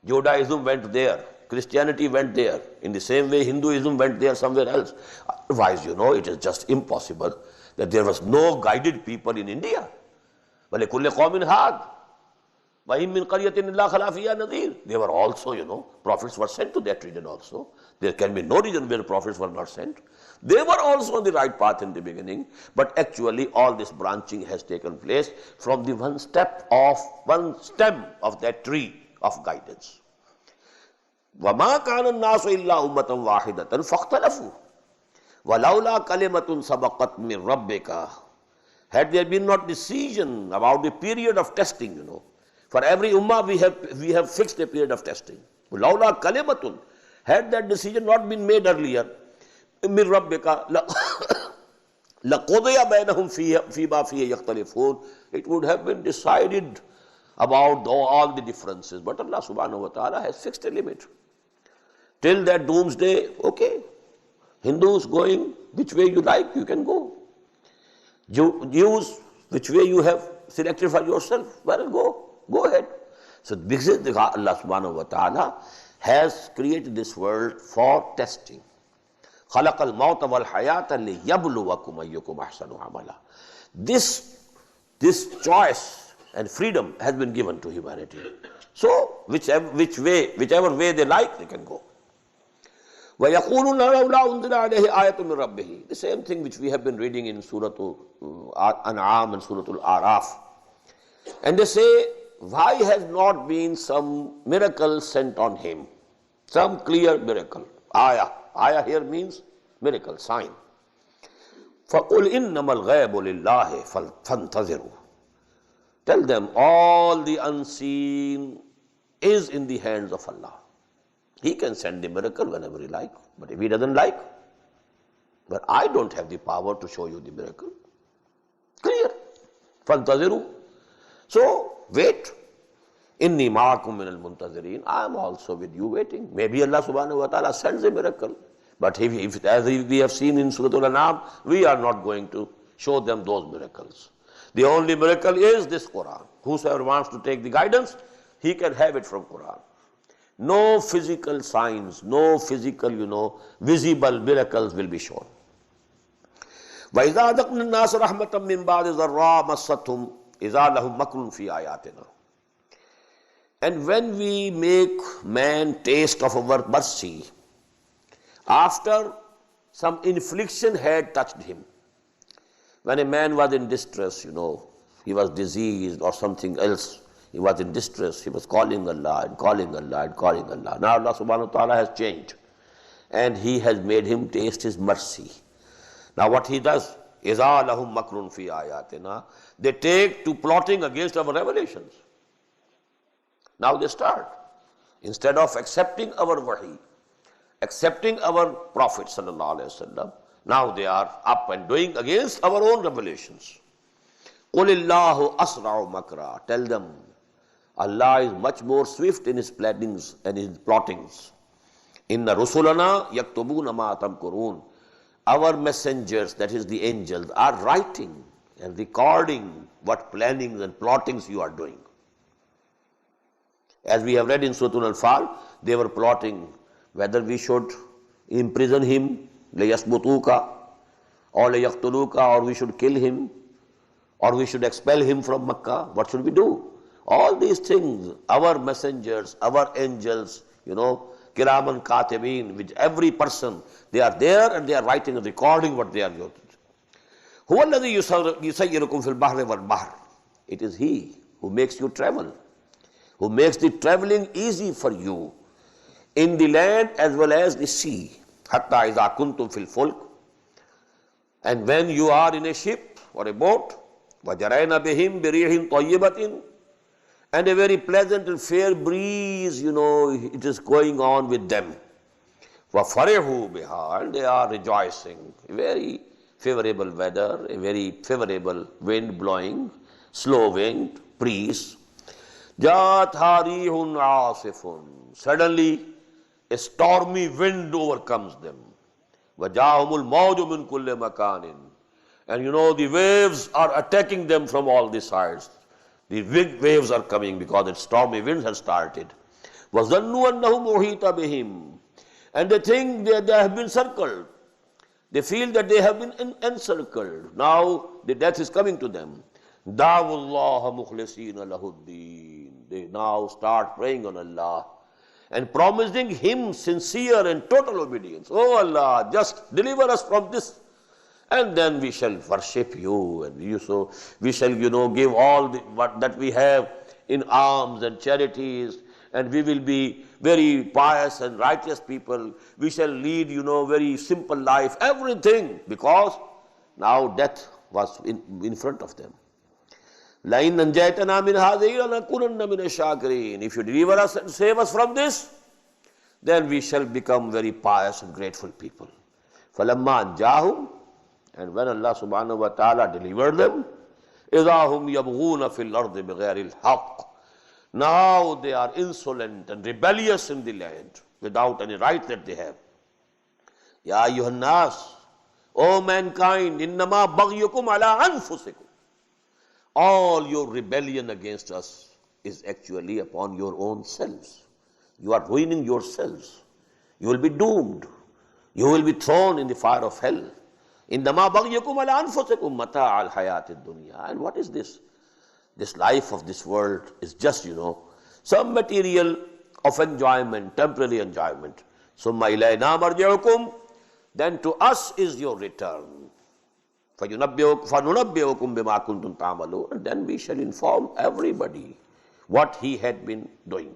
Judaism went there, Christianity went there. In the same way, Hinduism went there somewhere else. Otherwise, it is just impossible that there was no guided people in India. They were also, prophets were sent to that region also. There can be no region where prophets were not sent. They were also on the right path in the beginning, but actually all this branching has taken place from the one stem of that tree of guidance. وَمَا كَانَ النَّاسُ إِلَّا أُمَّةً وَاحِدَةً فَاخْتَلَفُوا وَلَوْلَا كَلِمَةٌ سَبَقَتْ مِنْ رَبِّكَ. Had there been not decision about the period of testing, for every ummah we have fixed a period of testing. لَوْلَا كَلِمَةٌ. Had that decision not been made earlier, مِنْ رَبِّكَ لَقُضِيَ بَيْنَهُمْ فِيمَا فِيهِ يَخْتَلِفُونَ. It would have been decided about all the differences. But Allah subhanahu wa ta'ala has fixed a limit. Till that doomsday, okay, Hindus going which way you like, you can go. Jews, which way you have selected for yourself, well, go ahead. So this is Allah subhanahu wa ta'ala has created this world for testing. خَلَقَ الْمَوْتَ وَالْحَيَاةَ لِيَبْلُوَكُمْ أَيُّكُمْ أَحْسَنُ عَمَلًا. This choice and freedom has been given to humanity. So whichever way they like, they can go. وَيَقُولُونَ لَوْلَا أُنْزِلَ عَلَيْهِ آيَةٌ مِّن رَبِّهِ. The same thing which we have been reading in Surah An'am and Surah Al-Araf. And they say, why has not been some miracle sent on him? Some clear miracle. Ayah. Ayah here means miracle, sign. فَقُلْ إِنَّمَا الْغَيْبُ لِلَّهِ فَانْتَظِرُوا. Tell them all the unseen is in the hands of Allah. He can send the miracle whenever he like, but if he doesn't like, but I don't have the power to show you the miracle. Clear. فَانْتَظِرُوا. So, wait. إِنِّي مَعَكُمْ مِنَ الْمُنْتَظِرِينَ. I am also with you waiting. Maybe Allah subhanahu wa ta'ala sends a miracle. But if as we have seen in Surah Al-An'am, we are not going to show them those miracles. The only miracle is this Quran. Whosoever wants to take the guidance, he can have it from Quran. No physical signs, no physical, visible miracles will be shown. وَإِذَا أَذَقْنَا النَّاسَ رَحْمَةً مِّن بَعْدِ ضَرَّاءٍ مَسَّتْهُمْ إِذَا لَهُمْ مَكْرٌ فِي آيَاتِنَا. And when we make man taste of our mercy, after some infliction had touched him, when a man was in distress, he was diseased or something else, he was in distress, he was calling Allah and calling Allah and calling Allah. Now Allah subhanahu wa ta'ala has changed and he has made him taste his mercy. Now what he does, إِذَا لَهُمْ مَكْرٌ فِي آيَاتِنَا. They take to plotting against our revelations. Now they start. Instead of accepting our wahi, accepting our Prophet sallallahu alaihi wasallam, now they are up and doing against our own revelations. قُلِ اللَّهُ أَسْرَعُ مَكْرًا. Tell them, Allah is much more swift in his plannings and his plottings. إِنَّ رُسُلَنَا يَكْتُبُونَ مَا تَمْكُرُونَ. Our messengers, that is the angels, are writing and recording what plannings and plottings you are doing. As we have read in Surah Al-Anfal, they were plotting whether we should imprison him, لَيَسْبُطُوكَ, or لَيَقْتُلُوكَ, or we should kill him, or we should expel him from Makkah. What should we do? All these things, our messengers, our angels, Kiraman Katibin, which every person, they are there and they are writing and recording what they are doing. هو الذي يسيركم في البحر والبحر. It is He who makes you travel, who makes the traveling easy for you in the land as well as the sea. حتى إذا كنتم في الفلك, and when you are in a ship or a boat, وجرينا بهم بريح طيبة, and a very pleasant and fair breeze, it is going on with them. وَفَرِحُوا بِهَا, and they are rejoicing. A very favorable weather, a very favorable wind blowing, slow wind, breeze. جَاتْهَا رِيحٌ عَاصِفٌ, suddenly a stormy wind overcomes them. وَجَاءَهُمُ الْمَوْجُ مِنْ كُلِّ مَكَانٍ, and the waves are attacking them from all the sides. The big waves are coming because the stormy winds have started. وَظَنُّوا أَنَّهُمْ أُحِيطَ بِهِمْ, and they think they have been circled. They feel that they have been encircled. Now the death is coming to them. دَعْوُوا اللَّهَ مُخْلِصِينَ لَهُ الدِّينَ, they now start praying on Allah and promising Him sincere and total obedience. Oh Allah, just deliver us from this, and then we shall worship you, and we shall give all that we have in alms and charities, and we will be very pious and righteous people. We shall lead very simple life, everything, because now death was in front of them. لَإِنْ نَنْجَيْتَنَا مِنْ هَذِهِ لَنَكُونَنَّ مِنَ الشَّاكِرِينَ, if you deliver us and save us from this, then we shall become very pious and grateful people. فَلَمَّا أَنْجَاهُمْ, and when Allah subhanahu wa ta'ala delivered them, إِذَا هُمْ يَبْغُونَ فِي الْأَرْضِ بِغَيْرِ الْحَقِّ, now they are insolent and rebellious in the land without any right that they have. Ya ayyuhan nas, O mankind, innama baghyukum ala anfusikum, all your rebellion against us is actually upon your own selves. You are ruining yourselves. You will be doomed. You will be thrown in the fire of hell. Innama baghyukum ala anfusikum mata' al hayat ad-dunya. And what is this? This life of this world is just, some material of enjoyment, temporary enjoyment. Summa ilayna marji'ukum, then to us is your return. فَنُنَبِّئُكُمْ بِمَا كُنْتُمْ تَعْمَلُونَ, and then we shall inform everybody what he had been doing.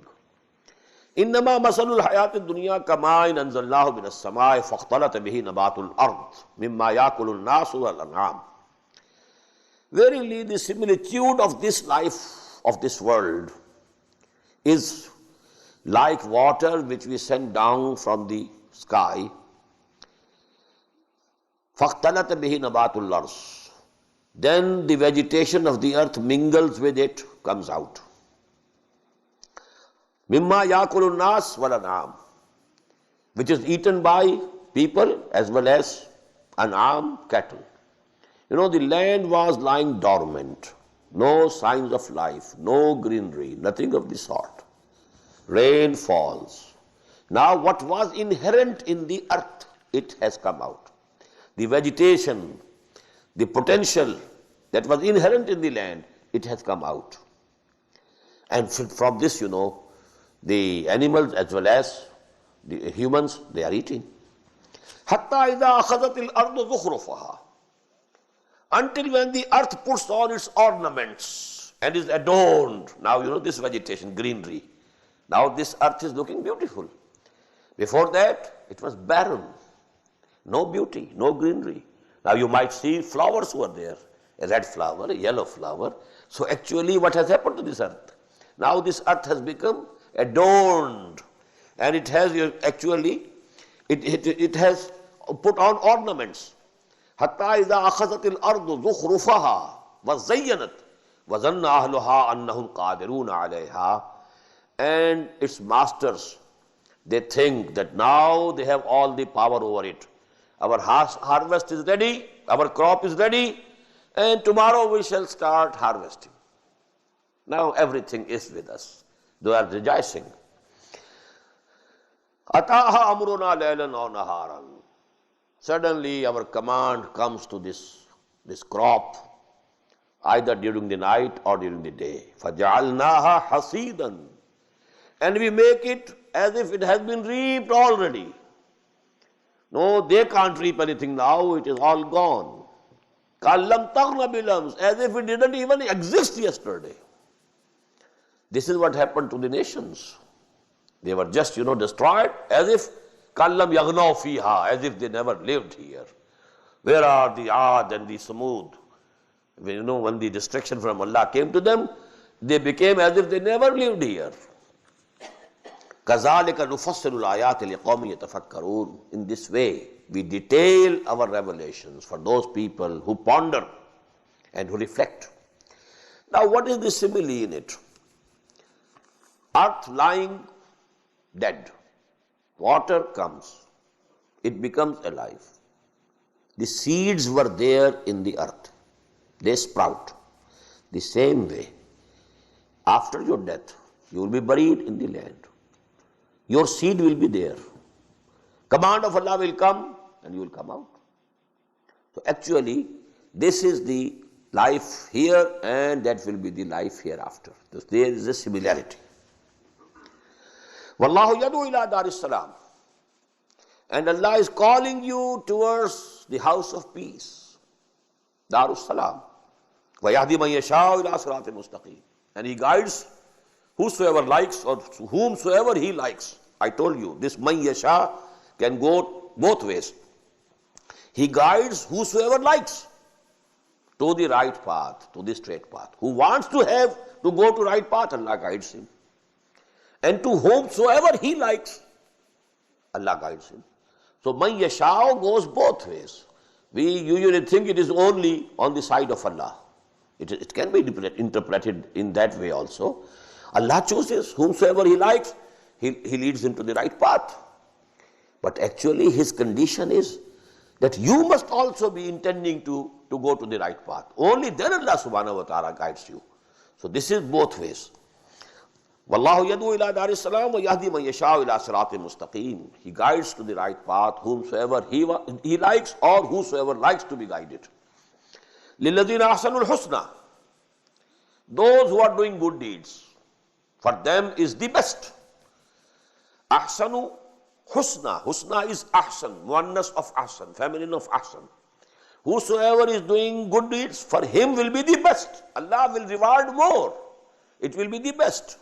إِنَّمَا مَثَلُ الْحَيَاةِ الدُّنْيَا كَمَاءٍ أَنزَلْنَاهُ مِنَ السَّمَاءِ فَاخْتَلَطَ بِهِ نَبَاتُ الْأَرْضِ مِمَّا يَأْكُلُ النَّاسُ وَالْأَنْعَامُ. Verily, the similitude of this life, of this world, is like water which we send down from the sky. فَاخْتَلَطَ بِهِ نَبَاتُ الْأَرْضِ, then the vegetation of the earth mingles with it, comes out. مِمَّا يَأْكُلُ النَّاسُ وَالْأَنْعَامُ, which is eaten by people as well as an'am, cattle. The land was lying dormant, no signs of life, no greenery, nothing of the sort. Rain falls. Now what was inherent in the earth, it has come out. The vegetation, the potential that was inherent in the land, it has come out. And from this, the animals as well as the humans, they are eating. حَتَّى إِذَا أَخَذَتِ الْأَرْضُ ذُخْرُفَهَا, until when the earth puts on its ornaments and is adorned. Now, this vegetation, greenery. Now this earth is looking beautiful. Before that, it was barren. No beauty, no greenery. Now you might see flowers over there. A red flower, a yellow flower. So actually what has happened to this earth? Now this earth has become adorned. And it has actually, it has put on ornaments. حَتَّى إِذَا أَخَذَتِ الْأَرْضُ ذُخْرُفَهَا وَزَيَّنَتْ وَظَنَّ أَهْلُهَا أَنَّهُمْ قَادِرُونَ عَلَيْهَا, and its masters, they think that now they have all the power over it. Our harvest is ready, our crop is ready, and tomorrow we shall start harvesting. Now everything is with us. They are rejoicing. أَتَاهَا أَمْرُنَا لَيْلًا أَوْ نَهَارًا, suddenly our command comes to this crop, either during the night or during the day. فَجَعَلْنَاهَا حَصِيدًا, and we make it as if it has been reaped already. No, they can't reap anything now, it is all gone. كَأَلَّمْ تَغْنَ بِالْأَمْسِ, as if it didn't even exist yesterday. This is what happened to the nations. They were just, destroyed as if كَأَلَّمْ يَغْنَوْا فِيهَا, as if they never lived here. Where are the Ad and the Samud? When the destruction from Allah came to them, they became as if they never lived here. كَذَلِكَ نُفَصِّلُ الْآيَاتِ لِقَوْمٍ يَتَفَكَّرُونَ. In this way, we detail our revelations for those people who ponder and who reflect. Now, what is the simile in it? Earth lying dead. Water comes. It becomes alive. The seeds were there in the earth. They sprout. The same way, after your death, you will be buried in the land. Your seed will be there. Command of Allah will come and you will come out. So actually, this is the life here and that will be the life hereafter. So there is a similarity. Wallahu yadu ila Dar Salam. And Allah is calling you towards the house of peace. Dar Salam. Wa yahdi man yasha'u ila siratin mustaqim. And He guides whosoever likes or whomsoever He likes. I told you, this man yasha can go both ways. He guides whosoever likes to the right path, to the straight path. Who wants to go to right path, Allah guides him. And to whomsoever He likes, Allah guides him. So man yasha goes both ways. We usually think it is only on the side of Allah. It can be interpreted in that way also. Allah chooses whomsoever He likes, He leads him to the right path. But actually His condition is that you must also be intending to go to the right path. Only then Allah subhanahu wa ta'ala guides you. So this is both ways. Wallahu yadu ila Dar Salam wa yahdi man yasha'u ila siratin mustaqim. He guides to the right path whomsoever he likes or whosoever likes to be guided. Lilladhina ahsanul husna. Those who are doing good deeds, for them is the best. Ahsanu husna. Husna is ahsan, oneness of ahsan, feminine of ahsan. Whosoever is doing good deeds, for him will be the best. Allah will reward more. It will be the best.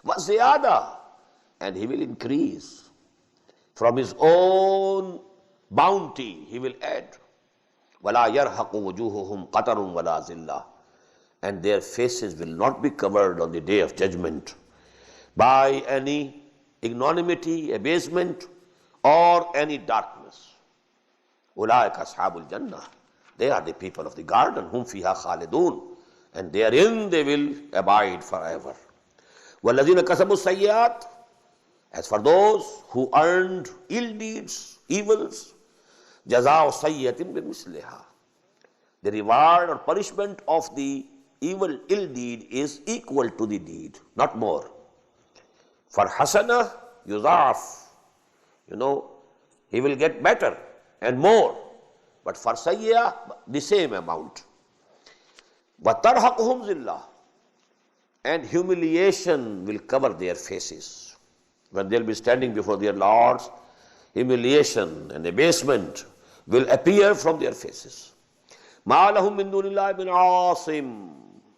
Wa ziyada. And He will increase. From His own bounty, He will add. وَلَا يَرْحَقُ وُجُوهُهُمْ قَتَرٌ وَلَا زِلَّةٌ. And their faces will not be covered on the day of judgment by any ignominy, abasement, or any darkness. أُولَٰئِكَ أَصْحَابُ الْجَنَّةِ. They are the people of the garden, whum fiha khalidun. And therein they will abide forever. وَالَّذِينَ كَسَبُوا السَّيِّئَاتِ. As for those who earned ill deeds, evils, جَزَاءُ سَيِّئَةٍ بِمِثْلِهَا. The reward or punishment of the ill deed is equal to the deed, not more. For hasana yudhaf, he will get better and more. But for sayya, the same amount. وَتَرْحَقُهُمْ ذِلَّةٌ. And humiliation will cover their faces. When they will be standing before their Lords, humiliation and abasement will appear from their faces. مَا لَهُم مِّن دُونِ اللَّهِ مِنْ عَاصِمٍ.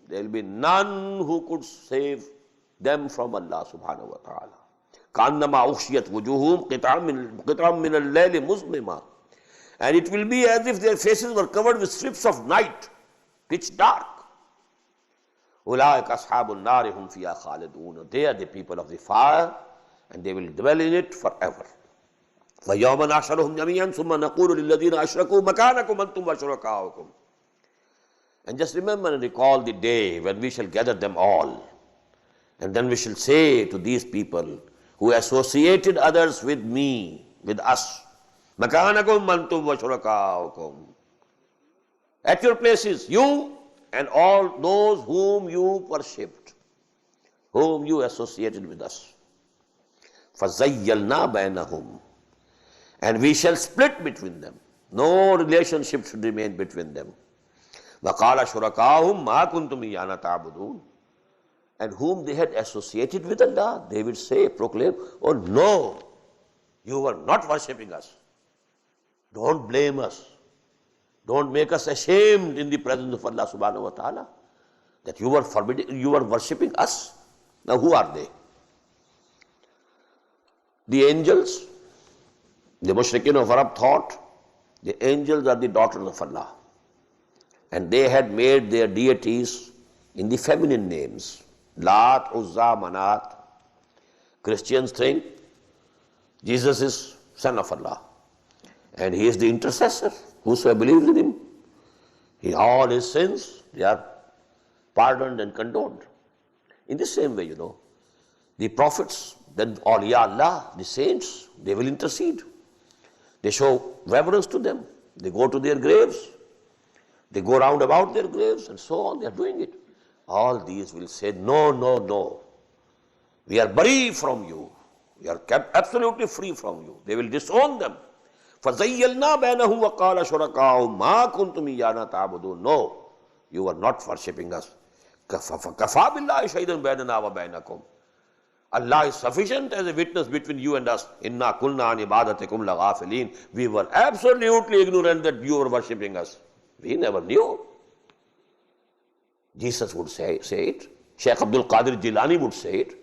There will be none who could save them from Allah subhanahu wa ta'ala. كَأَنَّمَا أُغْشِيَتْ وُجُوهُهُمْ قِطْعًا مِّنَ اللَّيْلِ مُظْلِمًا. And it will be as if their faces were covered with strips of night, pitch dark. أُولَٰئِكَ أَصْحَابُ النَّارِ هُمْ فِيهَا خَالِدُونَ. They are the people of the fire and they will dwell in it forever. وَيَوْمَ نَحْشُرُهُمْ جَمِيعًا ثُمَّ نَقُولُ لِلَّذِينَ أَشْرَكُوا مَكَانَكُمْ أَنْتُمْ وَشُرَكَاؤُكُمْ. And just remember and recall the day when we shall gather them all. And then we shall say to these people who associated others with me, with us, مَكَانَكُمْ أَنْتُمْ وَشُرَكَاؤُكُمْ. At your places, you and all those whom you worshipped, whom you associated with us. فَزَيَّلْنَا بَيْنَهُمْ. And we shall split between them. No relationship should remain between them. وَقَالَ شُرَكَاهُمْ مَا كُنْتُمْ إِيَّانَا تَعْبُدُونَ. And whom they had associated with Allah, they will say, proclaim, oh no, you were not worshipping us. Don't blame us. Don't make us ashamed in the presence of Allah subhanahu wa ta'ala that you were forbidding, you were worshipping us. Now who are they? The angels. The mushrikeen of Arab thought the angels are the daughters of Allah. And they had made their deities in the feminine names. Lat, Uzza, Manat. Christians think Jesus is son of Allah. And he is the intercessor. Whosoever believes in him, all his sins, they are pardoned and condoned. In the same way, the prophets, then illALLAH, the saints, they will intercede. They show reverence to them. They go to their graves. They go round about their graves and so on. They are doing it. All these will say, no, no, no. We are bari from you. We are kept absolutely free from you. They will disown them. فَزَيَّلْنَا بَيْنَهُمْ وَقَالَ شُرَكَاؤُهُمْ مَا كُنْتُمْ إِيَّانَا تَعْبُدُونَ. No, you are not worshipping us. كَفَى بِاللَّهِ شَهِيدًا بَيْنَنَا وَبَيْنَكُمْ. Allah is sufficient as a witness between you and us. إِنَّا كُلْنَا عَنْ عِبَادَتِكُمْ لَغَافِلِينَ. We were absolutely ignorant that you were worshipping us. We never knew. Jesus would say it. Shaykh Abdul Qadir Jilani would say it.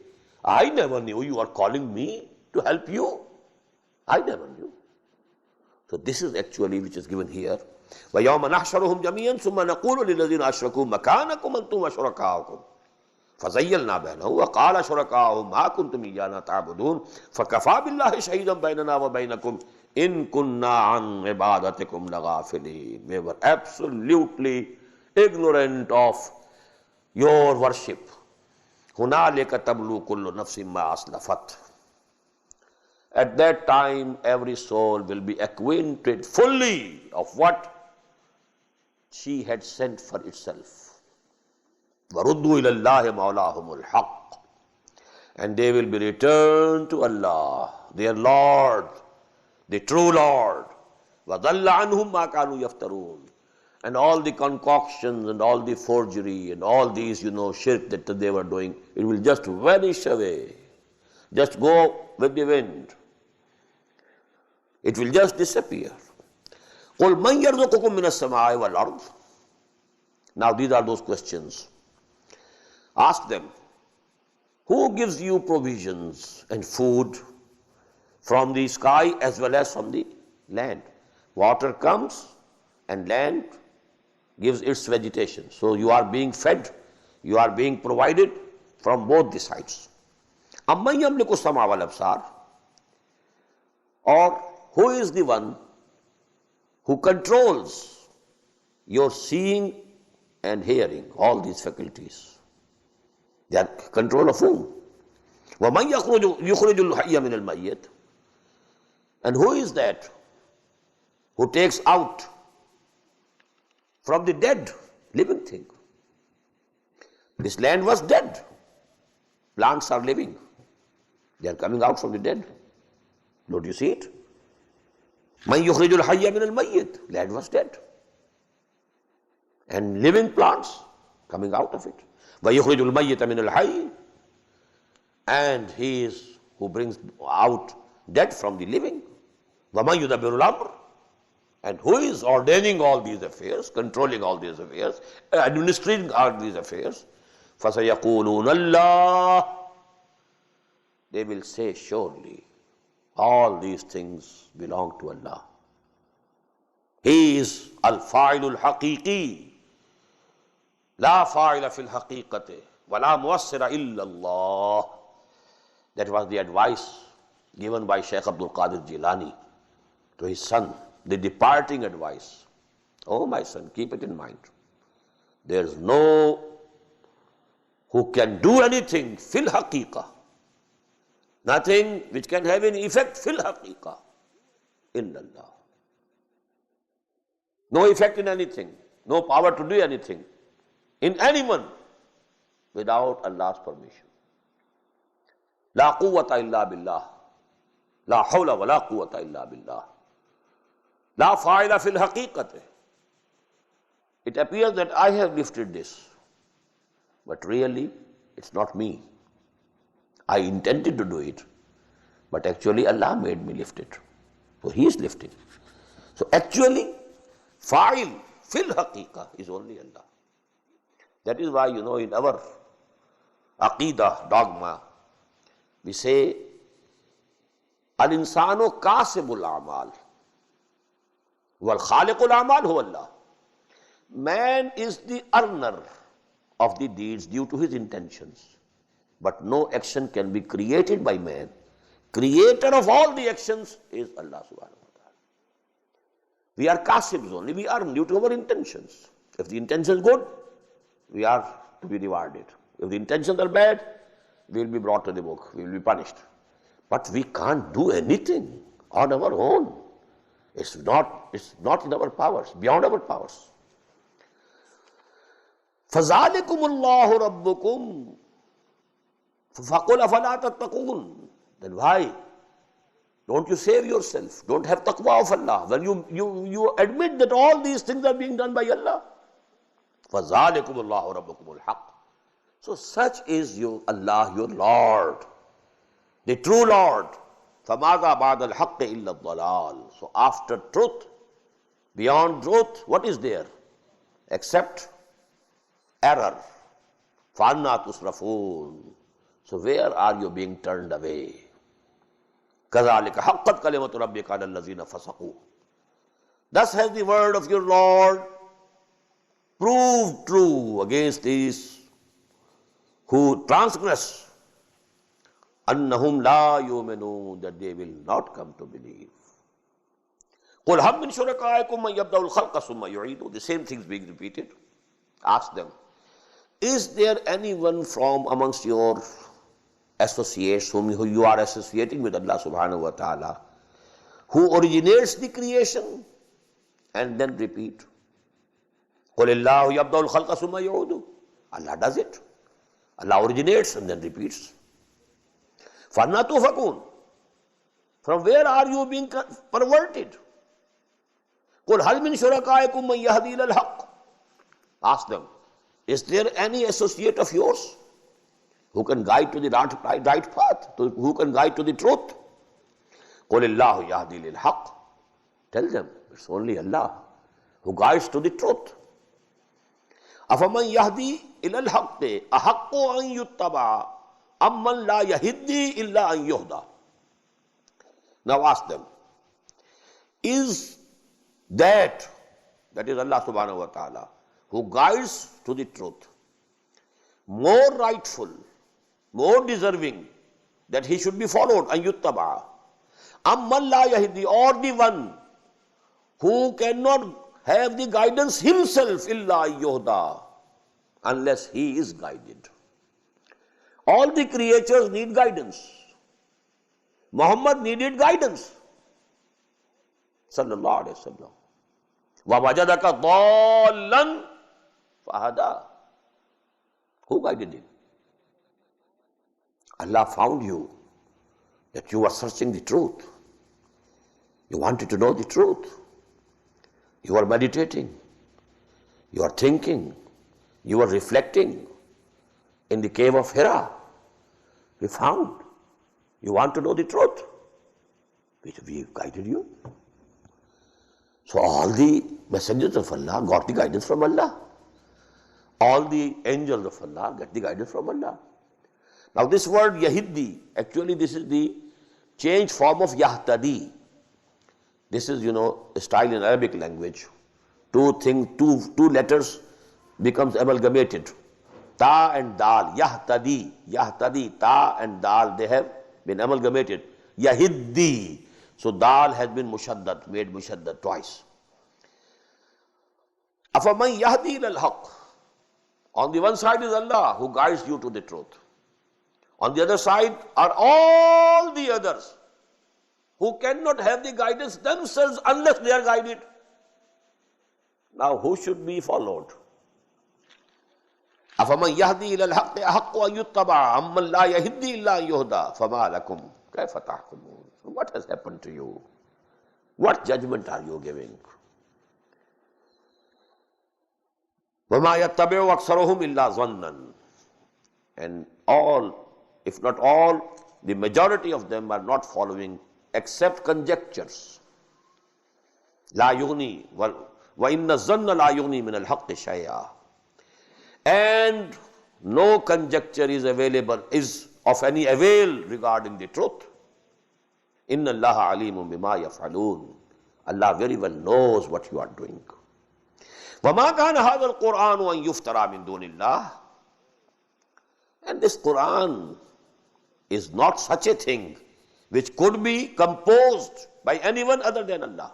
I never knew you are calling me to help you. I never knew. So this is actually which is given here. وَيَوْمَ نَحْشَرُهُمْ جَمِيعًا ثُمَّ نَقُولُ لِلَّذِينَ أَشْرَكُوا مَكَانَكُمْ أَنْتُمْ وَشُرَكَاؤُكُمْ فَزَيَّلْنَا بَيْنَهُمْ وَقَالَ شُرَكَاؤُهُمْ مَا كُنْتُمْ إِيَّانَا تَعْبُدُونَ فَكَفَى بِاللَّهِ شَهِيدًا بَيْنَنَا وَبَيْنَكُمْ إِن كُنَّا عَنْ عِبَادَتِكُمْ لَغَافِلِينَ. We were absolutely ignorant of your worship. هُنَالِكَ تَبْلُو كُلُّ نَفْسٍ مَا أَسْلَفَتْ. At that time, every soul will be acquainted fully of what she had sent for itself. وَرُدُّوا إِلَى اللَّهِ مَوْلَاهُمُ الْحَقِّ. And they will be returned to Allah, their Lord, the true Lord. وَضَلَّ عَنْهُمْ مَا كَانُوا يَفْتَرُونَ. And all the concoctions and all the forgery and all these, shirk that they were doing, it will just vanish away. Just go with the wind. It will just disappear. قُلْ مَنْ يَرْزُقُكُمْ مِنَ السَّمَاءِ وَالْأَرْضِ. Now these are those questions. Ask them, who gives you provisions and food from the sky as well as from the land? Water comes and land gives its vegetation. So you are being fed, you are being provided from both the sides. أَمَّنْ يَمْلِكُ السَّمْعَ وَالْأَبْصَارَ. Or who is the one who controls your seeing and hearing, all these faculties? They are control of whom? وَمَنْ يُخْرِجُ الْحَيَّ مِنَ الْمَيِّتِ. And who is that who takes out from the dead living thing? This land was dead. Plants are living. They are coming out from the dead. Don't you see it? مَنْ يُخْرِجُ الْحَيَّ مِنَ الْمَيِّتِ. Land was dead. And living plants coming out of it. وَيُخْرِجُ الْمَيِّتَ مِنَ الْحَيِّ. And he is who brings out dead from the living. وَمَنْ يُدَبِّرُ الْأَمْرِ. And who is ordaining all these affairs, controlling all these affairs, administering all these affairs? فَسَيَقُولُونَ اللَّهِ. They will say, surely all these things belong to Allah. He is al-fa'ilul haqiqi. La fa'ila fil haqiqati wa la muwassira illALLAH. That was the advice given by Shaykh Abdul Qadir Jilani to his son, the departing advice. Oh my son, keep it in mind. There is no who can do anything fil haqiqah. Nothing which can have any effect fil haqiqah illALLAH. No effect in anything, no power to do anything in anyone without Allah's permission. La quwwata illa billah. La hawla wa la quwwata illa billah. La fa'ila fil haqiqati. It appears that I have lifted this, but really it's not me. I intended to do it, but actually Allah made me lift it. So He is lifting. So actually, Fa'il, fil haqiqah is only Allah. That is why, in our aqidah, dogma, we say, al-insanu kasibul a'mal, wal khaliqul a'mal huwa Allah. Man is the earner of the deeds due to his intentions. But no action can be created by man. Creator of all the actions is Allah subhanahu wa ta'ala. We are kasibs only, we earn due to our intentions. If the intention is good, we are to be rewarded. If the intentions are bad, we will be brought to the book, we will be punished. But we can't do anything on our own. It's not in our powers, beyond our powers. فَذَلِكُمُ اللَّهُ رَبُّكُمْ فَقُلْ أَفَلَا تَتَّقُونَ. Then why don't you save yourself? Don't have taqwa of Allah when you admit that all these things are being done by Allah. فَذَلِكُمُ اللَّهُ رَبُّكُمُ الْحَقِّ. So such is Allah, your Lord, the true Lord. فَمَاذَا بَعْدَ الْحَقِّ إِلَّا الضَّلَالِ. So after truth, beyond truth, what is there? Except error. فَأَنَّا تُصْرَفُونَ. So where are you being turned away? كَذَلِكَ حَقَّتْ كَلِمَةُ رَبِّكَ عَلَى الَّذِينَ فَسَقُوا. Thus has the word of your Lord proved true against these who transgress. أَنَّهُمْ لَا يُؤْمِنُونَ. That they will not come to believe. قُلْ هَلْ مِنْ شُرَكَائِكُمْ مَنْ يَبْدَأُ الْخَلْقَ ثُمَّ يُعِيدُهُ. The same things being repeated. Ask them, is there anyone from amongst your associates whom you are associating with Allah subhanahu wa ta'ala who originates the creation and then repeat? قُلِ اللَّهُ يَبْدَأُ الْخَلْقَ ثُمَّ يُعِيدُهُ. Allah does it. Allah originates and then repeats. فَأَنَّىٰ تُؤْفَكُونَ. From where are you being perverted? قُلْ هَلْ مِنْ شُرَكَائِكُمْ مَنْ يَهْدِي إِلَى الْحَقِّ. Ask them, is there any associate of yours who can guide to the right path, who can guide to the truth? قُلِ اللَّهُ يَهْدِي لِلْحَقِّ. Tell them, it's only Allah who guides to the truth. أَفَمَنْ يَهْدِي إِلَى الْحَقِّ أَحَقُّ أَنْ يُتَّبَعَ أَمَّنْ لَا يَهِدِّي إِلَّا أَنْ يُهْدَى. Now ask them, is that is Allah subhanahu wa ta'ala, who guides to the truth, more rightful, more deserving that he should be followed, an yuttaba, amman la yahdi, or the one who cannot have the guidance himself, illa yuhda, unless he is guided. All the creatures need guidance. Muhammad needed guidance, sallallahu alaihi wasallam. Wa wajadaka dallan fahada. Who guided him? Allah found you, that you were searching the truth. You wanted to know the truth. You are meditating. You are thinking. You are reflecting. In the cave of Hira, we found. You want to know the truth. We guided you. So all the messengers of Allah got the guidance from Allah. All the angels of Allah get the guidance from Allah. Now this word Yahiddi, actually this is the changed form of Yahtadi. This is, a style in Arabic language. Two letters becomes amalgamated. Ta and Dal, Yahtadi, Yahtadi, Ta and Dal, they have been amalgamated. Yahiddi. So Dal has been made mushaddad twice. Afaman yahdi ilal haqq. On the one side is Allah who guides you to the truth. On the other side are all the others who cannot have the guidance themselves unless they are guided. Now who should be followed? أَفَمَنْ يَهْدِي إِلَى الْحَقِّ أَحَقُّ أَنْ يُتَّبَعَ أَمَّنْ لَا يَهِدِّي إِلَّا أَنْ يُهْدَى فَمَا لَكُمْ كَيْفَ تَحْكُمُونَ. What has happened to you? What judgment are you giving? وَمَا يَتَّبِعُ أَكْثَرُهُمْ إِلَّا ظَنًّا. And all, if not all, the majority of them are not following except conjectures. لَا يُغْنِي وَإِنَّ الظَّنَّ لَا يُغْنِي مِنَ الْحَقِّ شَيْئًا. And no conjecture is of any avail regarding the truth. illALLAH alimun bima yaf'alun. Allah very well knows what you are doing. وَمَا كَانَ هَذَا الْقُرْآنُ أَن يُفْتَرَى مِن دُونِ اللَّهِ. And this Quran is not such a thing which could be composed by anyone other than Allah.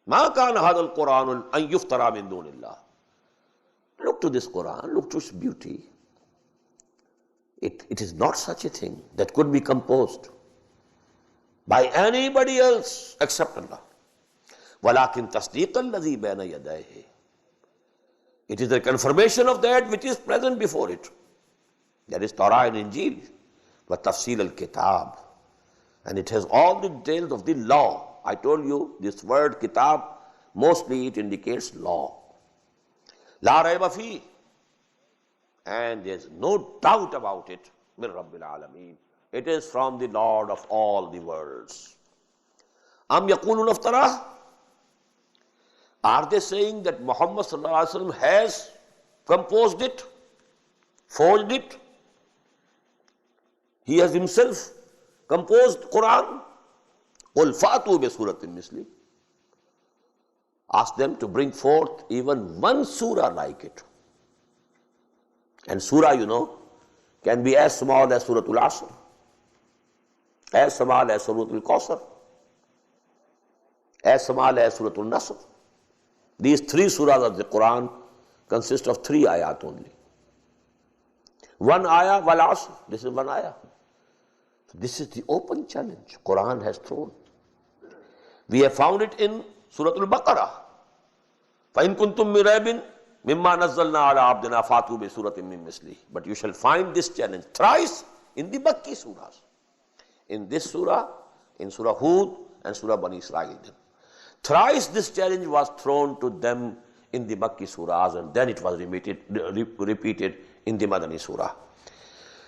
مَا كَانَ هَذَا الْقُرْآنُ أَن يُفْتَرَى مِن دُونِ اللَّهِ. Look to this Quran, look to its beauty. It is not such a thing that could be composed by anybody else except Allah. وَلَكِنْ تَصْدِيقَ الَّذِي بَيْنَ يَدَيْهِ. It is the confirmation of that which is present before it. That is Torah and Injil. وَتَفْصِيلَ الْكِتَابِ. And it has all the details of the law. I told you this word kitab, mostly it indicates law. لَا رَيْبَ فِيهِ. And there is no doubt about it. مِن رَبِّ الْعَالَمِينَ. It is from the Lord of all the worlds. أَمْ يَقُولُونَ افْتَرَاهُ. Are they saying that Muhammad sallallahu alaihi wasallam has composed it, forged it? He has himself composed Quran. قُلْ فَأْتُوا بِسُورَةٍ مِثْلِهِ. Ask them to bring forth even one surah like it. And surah, you know, can be as small as Suratul Asr, as small as Suratul Kawthar, as small as Suratul Nasr. These three surahs of the Quran consist of 3 ayat only. One ayah, wal asr. This is one ayah. So this is the open challenge Quran has thrown. We have found it in Suratul Baqarah. فَإِن كُنْتُم مِّن رَيْبٍ مِمَّا نَزَّلْنَا عَلَىٰ عَبْدِنَا فَأْتُوا بِسُورَةٍ مِّن مِّثْلِهِ. But you shall find this challenge thrice in the Makki surahs. In this surah, in Surah Hud and Surah Bani Israel. Thrice this challenge was thrown to them in the Makki surahs, and then it was repeated in the Madani surah.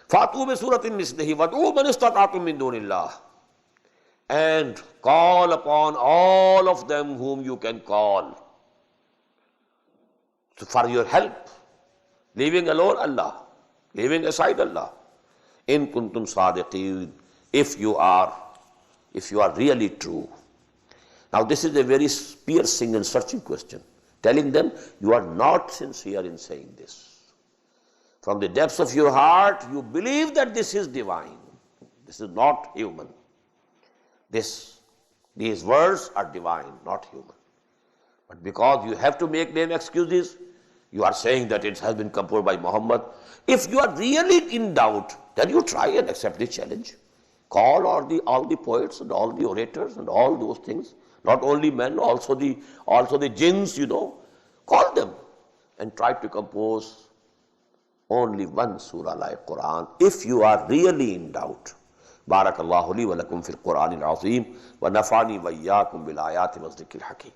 فَأْتُوا بِسُورَةٍ مِّثْلِهِ وَادْعُوا مَنِ اسْتَطَعْتُم مِّن دُونِ اللَّهِ. And call upon all of them whom you can call for your help, leaving alone Allah, leaving aside Allah. In kuntum sadiqeen, if you are really true. Now this is a very piercing and searching question, telling them you are not sincere in saying this. From the depths of your heart, you believe that this is divine. This is not human. These words are divine, not human. But because you have to make them excuses, you are saying that it has been composed by Muhammad. If you are really in doubt, then you try and accept the challenge. Call all the poets and all the orators and all those things. Not only men, also the jinns, you know. Call them and try to compose only one surah like Quran if you are really in doubt. Barakallahu li wa lakum fil Quranil Azim wa nafani wa iyyakum bil ayati wa dhikril hakim.